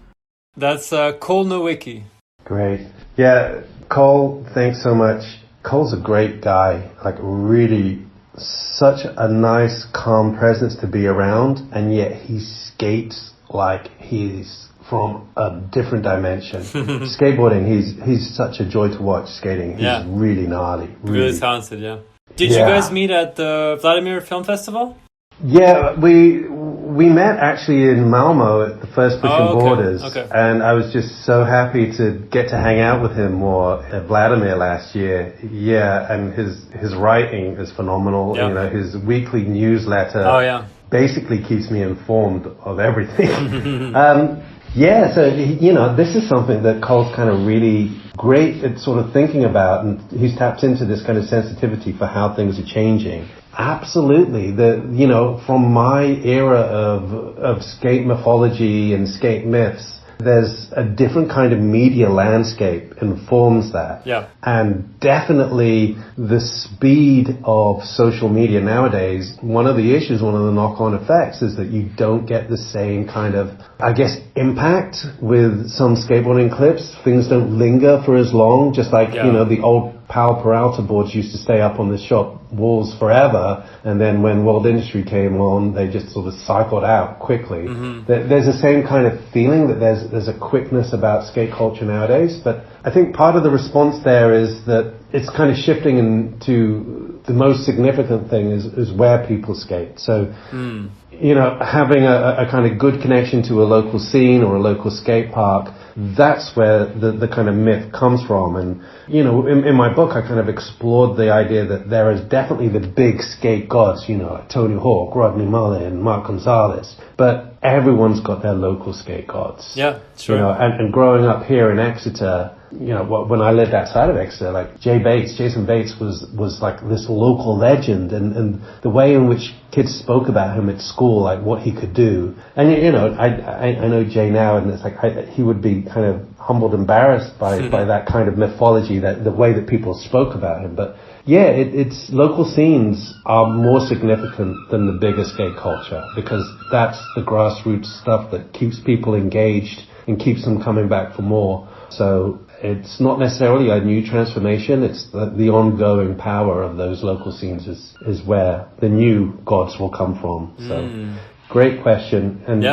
S2: That's Cole Nowicki.
S3: Great. Yeah, Cole, thanks so much. Cole's a great guy, like really such a nice, calm presence to be around, and yet he skates like he's from a different dimension. Skateboarding, he's such a joy to watch skating. He's really gnarly.
S2: Really talented, yeah. Did you guys meet at the Vladimir Film Festival?
S3: Yeah, we met actually in Malmo at the first Pushing Borders, and I was just so happy to get to hang out with him more at Vladimir last year. Yeah, and his writing is phenomenal. You know, his weekly newsletter basically keeps me informed of everything. Yeah, so, you know, this is something that Cole's kind of really great at sort of thinking about, and he's tapped into this kind of sensitivity for how things are changing. Absolutely. You know, from my era of skate mythology and skate myths, there's a different kind of media landscape informs that. Yeah. And definitely the speed of social media nowadays, one of the issues, one of the knock-on effects is that you don't get the same kind of, I guess, impact with some skateboarding clips. Things don't linger for as long, just like, you know, the old Pal Peralta boards used to stay up on the shop walls forever, and then when World Industry came on, they just sort of cycled out quickly. There's the same kind of feeling that there's a quickness about skate culture nowadays, but I think part of the response there is that it's kind of shifting into the most significant thing is where people skate. So, you know, having a kind of good connection to a local scene or a local skate park, that's where the kind of myth comes from. And, you know, in my book, I kind of explored the idea that there is definitely the big skate gods, you know, like Tony Hawk, Rodney Mullen, Mark Gonzalez, but everyone's got their local skate gods. Yeah, sure. You know, and growing up here in Exeter, you know, when I lived outside of Exeter, like Jason Bates was like this local legend, and the way in which kids spoke about him at school, like what he could do. And, you know, I know Jay now, and it's like he would be kind of humbled, embarrassed by that kind of mythology, that the way that people spoke about him. But yeah, it's local scenes are more significant than the bigger skate culture, because that's the grassroots stuff that keeps people engaged and keeps them coming back for more. So it's not necessarily a new transformation, it's the ongoing power of those local scenes is where the new gods will come from. So great question. And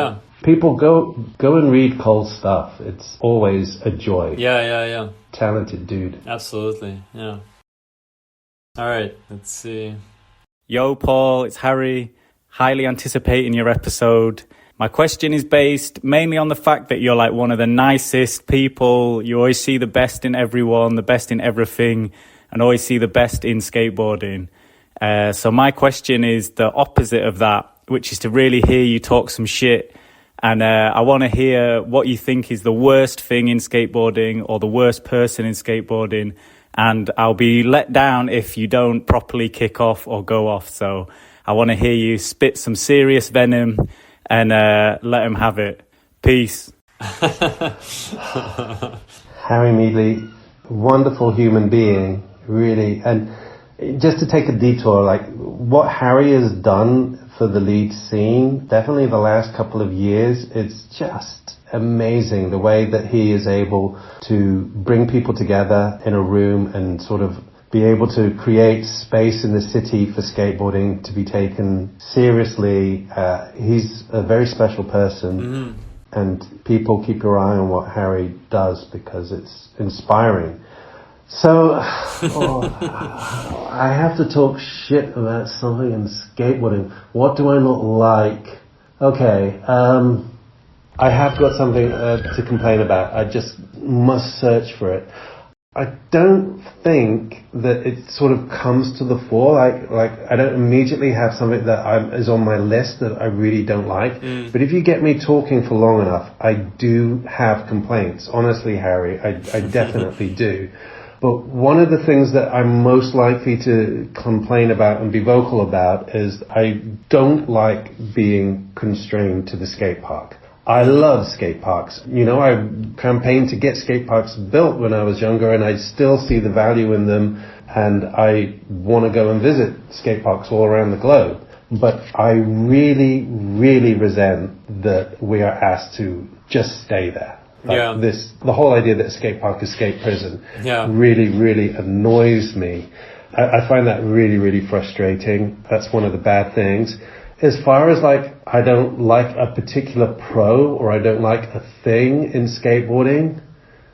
S3: people go and read Cole's stuff. It's always a joy.
S2: Yeah.
S3: Talented dude.
S2: Absolutely, yeah. All right, let's see. Yo, Paul, it's Harry. Highly anticipating your episode. My question is based mainly on the fact that you're like one of the nicest people. You always see the best in everyone, the best in everything, and always see the best in skateboarding. So my question is the opposite of that, which is to really hear you talk some shit. And I want to hear what you think is the worst thing in skateboarding or the worst person in skateboarding. And I'll be let down if you don't properly kick off or go off. So I want to hear you spit some serious venom and let him have it. Peace.
S3: Harry Meadley, wonderful human being, really. And just to take a detour, like what Harry has done for the lead scene, definitely the last couple of years, it's just amazing the way that he is able to bring people together in a room and sort of be able to create space in the city for skateboarding to be taken seriously. He's a very special person, and people keep your eye on what Harry does because it's inspiring. So, I have to talk shit about something in skateboarding. What do I not like? Okay, I have got something to complain about. I just must search for it. I don't think that it sort of comes to the fore. Like I don't immediately have something that is on my list that I really don't like. But if you get me talking for long enough, I do have complaints. Honestly, Harry, I definitely do. But one of the things that I'm most likely to complain about and be vocal about is I don't like being constrained to the skate park. I love skate parks. You know, I campaigned to get skate parks built when I was younger, and I still see the value in them, and I want to go and visit skate parks all around the globe. But I really, really resent that we are asked to just stay there. The whole idea that a skate park is skate prison really, really annoys me. I find that really, really frustrating. That's one of the bad things. As far as like, I don't like a particular pro or I don't like a thing in skateboarding,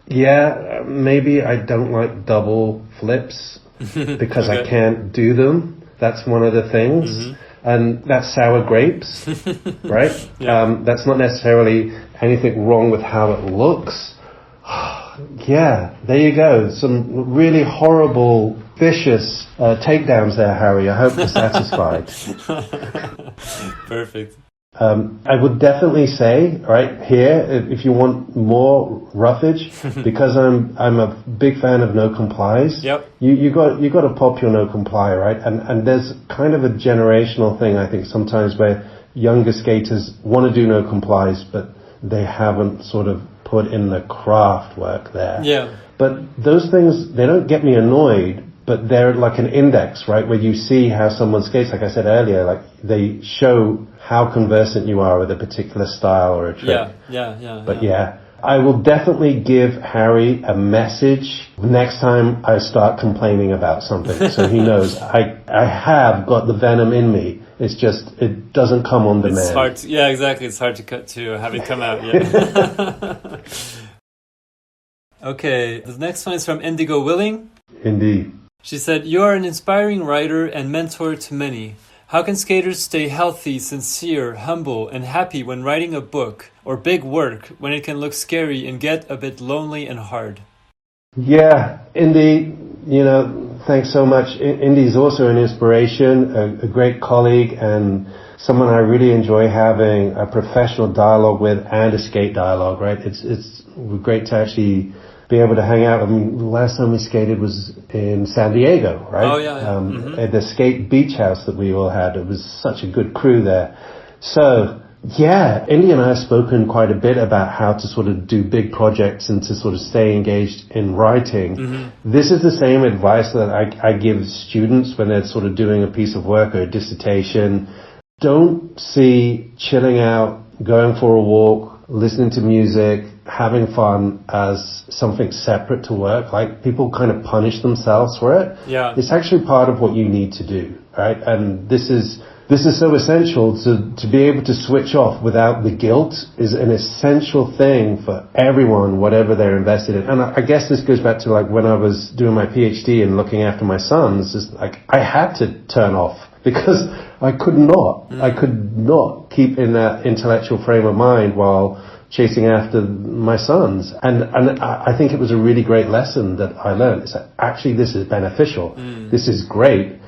S3: maybe I don't like double flips because I can't do them. That's one of the things. Mm-hmm. And that's sour grapes, right? That's not necessarily anything wrong with how it looks. There you go. Some really horrible, vicious takedowns there, Harry. I hope you're satisfied.
S2: Perfect.
S3: I would definitely say, right here, if you want more roughage, because I'm a big fan of no complies. Yep. You got to pop your no comply, right? And there's kind of a generational thing, I think, sometimes where younger skaters want to do no complies, but they haven't sort of put in the craft work there. Yeah. But those things, they don't get me annoyed, but they're like an index, right? Where you see how someone skates, like I said earlier, like they show how conversant you are with a particular style or a trick. But I will definitely give Harry a message next time I start complaining about something. So he knows I have got the venom in me. It's just, it doesn't come on demand.
S2: It's hard to, exactly. It's hard to have it come out. Yeah. Okay, the next one is from Indigo Willing.
S3: Indeed.
S2: She said, "You are an inspiring writer and mentor to many. How can skaters stay healthy, sincere, humble, and happy when writing a book or big work when it can look scary and get a bit lonely and hard?"
S3: Yeah, Indy, thanks so much. Indy's also an inspiration, a great colleague, and someone I really enjoy having a professional dialogue with and a skate dialogue, right? It's great to actually be able to hang out. I mean, the last time we skated was in San Diego, right?
S2: Oh, yeah.
S3: At the skate beach house that we all had. It was such a good crew there. So, Indy and I have spoken quite a bit about how to sort of do big projects and to sort of stay engaged in writing. Mm-hmm. This is the same advice that I give students when they're sort of doing a piece of work or a dissertation. Don't see chilling out, going for a walk, listening to music, having fun as something separate to work. Like, people kind of punish themselves for it. Yeah. It's actually part of what you need to do, right? And this is so essential to be able to switch off without the guilt is an essential thing for everyone, whatever they're invested in. And I guess this goes back to like when I was doing my PhD and looking after my sons, is like I had to turn off because I could not keep in that intellectual frame of mind while chasing after my sons. And I think it was a really great lesson that I learned. It's like, actually, this is beneficial. This is great.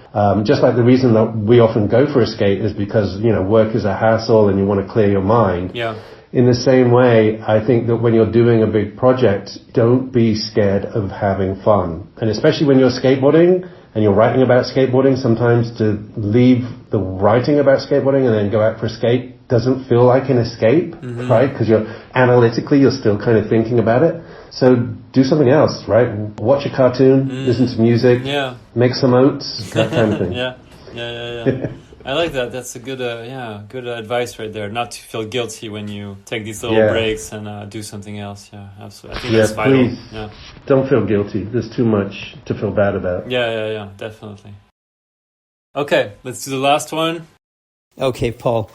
S3: Just like the reason that we often go for a skate is because, work is a hassle and you want to clear your mind. Yeah. In the same way, I think that when you're doing a big project, don't be scared of having fun. And especially when you're skateboarding and you're writing about skateboarding, sometimes to leave the writing about skateboarding and then go out for a skate doesn't feel like an escape, right? Because you're still kind of thinking about it. So do something else, right? Watch a cartoon, listen to music, make some oats, that kind of thing.
S2: Yeah. I like that. That's a good, good advice right there. Not to feel guilty when you take these little breaks and do something else. Yeah, absolutely. I think that's vital.
S3: Please, don't feel guilty. There's too much to feel bad about.
S2: Yeah, definitely. Okay, let's do the last one.
S13: Okay, Paul.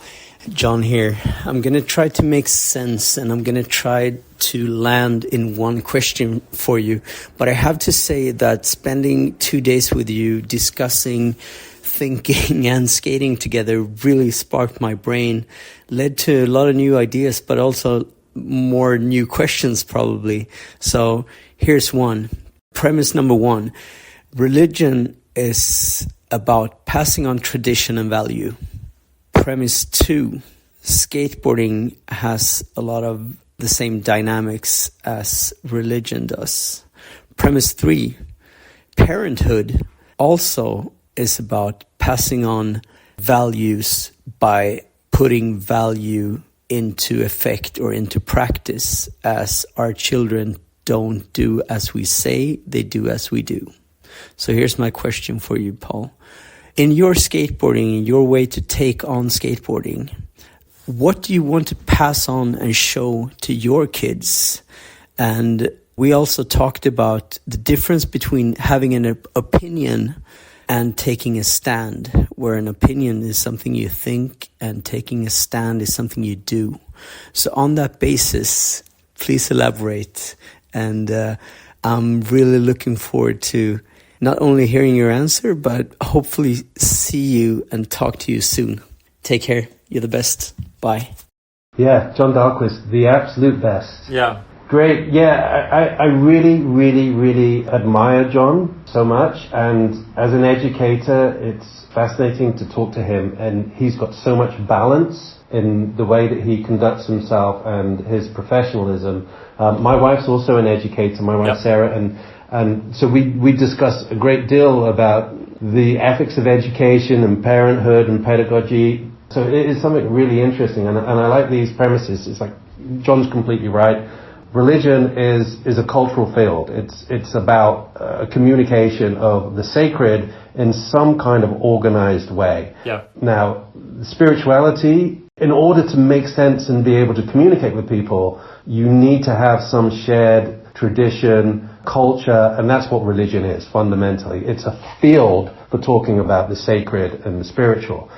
S13: John here. I'm going to try to make sense and I'm going to try to land in one question for you. But I have to say that spending 2 days with you discussing thinking and skating together really sparked my brain, led to a lot of new ideas, but also more new questions probably. So here's one. Premise number one. Religion is about passing on tradition and value. Premise 2, skateboarding has a lot of the same dynamics as religion does. Premise 3, parenthood also is about passing on values by putting value into effect or into practice, as our children don't do as we say, they do as we do. So here's my question for you, Paul. In your skateboarding, in your way to take on skateboarding, what do you want to pass on and show to your kids? And we also talked about the difference between having an opinion and taking a stand, where an opinion is something you think and taking a stand is something you do. So on that basis, please elaborate. And I'm really looking forward to not only hearing your answer, but hopefully see you and talk to you soon. Take care. You're the best. Bye.
S3: Yeah, John Dahlquist, the absolute best.
S2: Yeah.
S3: Great. Yeah, I really, really, really admire John so much. And as an educator, it's fascinating to talk to him. And he's got so much balance in the way that he conducts himself and his professionalism. My wife's also an educator, my wife Sarah, and so we discuss a great deal about the ethics of education and parenthood and pedagogy. So it is something really interesting, and I like these premises. It's like, John's completely right. Religion is a cultural field. It's about a communication of the sacred in some kind of organized way.
S2: Yeah.
S3: Now, spirituality, in order to make sense and be able to communicate with people, you need to have some shared tradition, culture, and that's what religion is fundamentally. It's a field for talking about the sacred and the spiritual.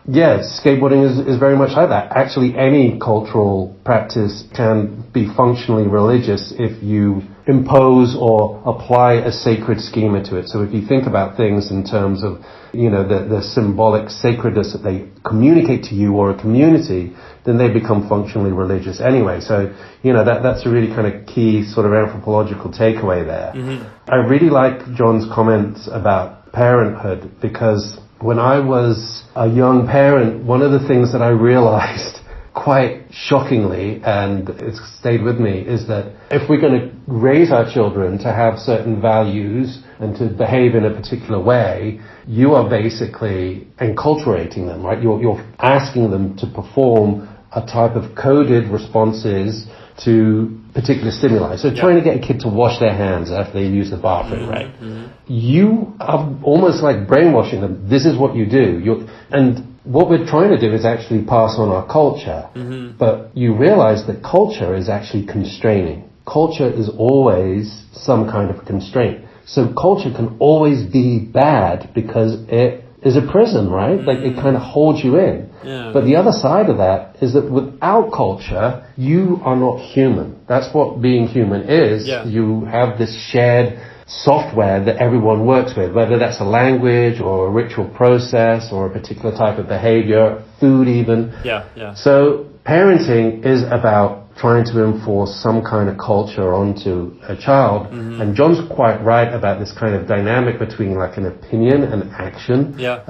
S3: Yes, skateboarding is very much like that. Actually, any cultural practice can be functionally religious if you impose or apply a sacred schema to it. So if you think about things in terms of, the symbolic sacredness that they communicate to you or a community, then they become functionally religious anyway. So, that's a really kind of key sort of anthropological takeaway there. Mm-hmm. I really like John's comments about parenthood, because when I was a young parent, one of the things that I realized quite shockingly, and it's stayed with me, is that if we're going to raise our children to have certain values and to behave in a particular way, you are basically enculturating them, right? You're asking them to perform a type of coded responses to particular stimuli. So trying to get a kid to wash their hands after they use the bathroom, right? Mm-hmm. You are almost like brainwashing them. This is what you do. And what we're trying to do is actually pass on our culture. Mm-hmm. But you realize that culture is actually constraining. Culture is always some kind of constraint. So culture can always be bad because it is a prison, right? Like, it kind of holds you in. Yeah. But the other side of that is that without culture, you are not human. That's what being human is. Yeah. You have this shared software that everyone works with, whether that's a language or a ritual process or a particular type of behavior, food even. Yeah. So parenting is about trying to enforce some kind of culture onto a child. Mm-hmm. And John's quite right about this kind of dynamic between like an opinion and action. Yeah.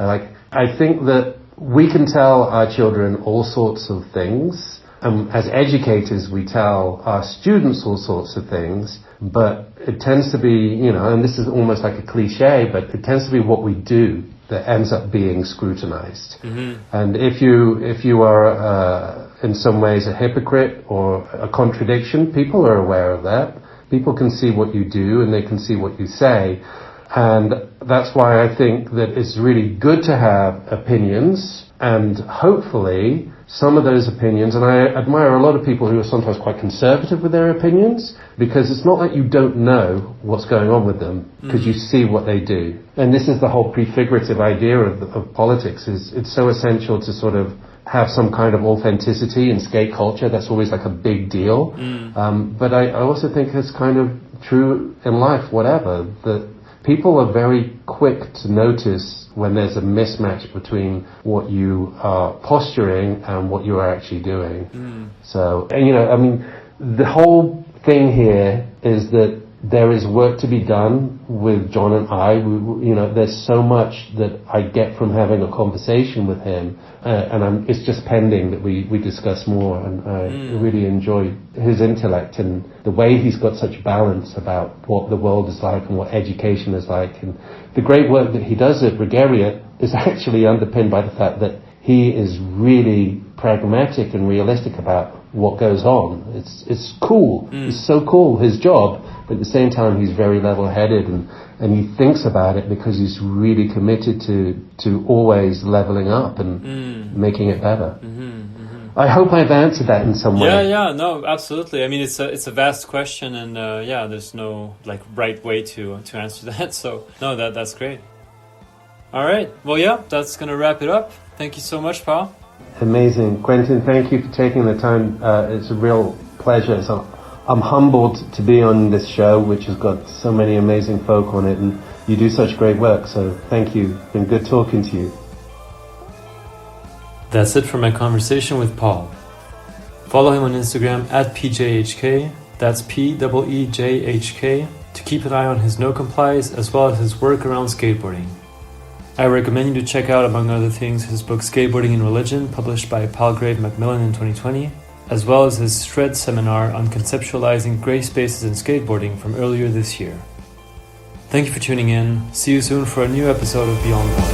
S3: I think that we can tell our children all sorts of things. As educators, we tell our students all sorts of things, but it tends to be, and this is almost like a cliche, but it tends to be what we do that ends up being scrutinized. Mm-hmm. And if you are in some ways a hypocrite or a contradiction, people are aware of that. People can see what you do and they can see what you say. And that's why I think that it's really good to have opinions, and hopefully some of those opinions, and I admire a lot of people who are sometimes quite conservative with their opinions, because it's not that you don't know what's going on with them, because you see what they do. And this is the whole prefigurative idea of politics, is it's so essential to sort of have some kind of authenticity in skate culture. That's always like a big deal. But I also think it's kind of true in life, whatever, that people are very quick to notice when there's a mismatch between what you are posturing and what you are actually doing. So, and the whole thing here is that there is work to be done with John and I. There's so much that I get from having a conversation with him, and it's just pending that we discuss more. And I really enjoy his intellect and the way he's got such balance about what the world is like and what education is like. And the great work that he does at Regaria is actually underpinned by the fact that he is really pragmatic and realistic about what goes on. It's cool. It's so cool, his job. But at the same time, he's very level-headed and he thinks about it because he's really committed to always leveling up and making it better. I hope I've answered that in some way.
S2: Yeah, no, absolutely. I mean, it's a vast question, and there's no like right way to answer that. So no, that's great. All right, well, yeah, that's gonna wrap it up. Thank you so much, pal.
S3: Amazing, Quentin. Thank you for taking the time. It's a real pleasure. So I'm humbled to be on this show, which has got so many amazing folk on it, and you do such great work. So thank you. It's been good talking to you.
S2: That's it for my conversation with Paul. Follow him on Instagram at PJHK, that's PEEJHK, to keep an eye on his no complies as well as his work around skateboarding. I recommend you to check out, among other things, his book Skateboarding and Religion, published by Palgrave Macmillan in 2020, as well as his Shred seminar on conceptualizing gray spaces in skateboarding from earlier this year. Thank you for tuning in. See you soon for a new episode of Beyond Boards.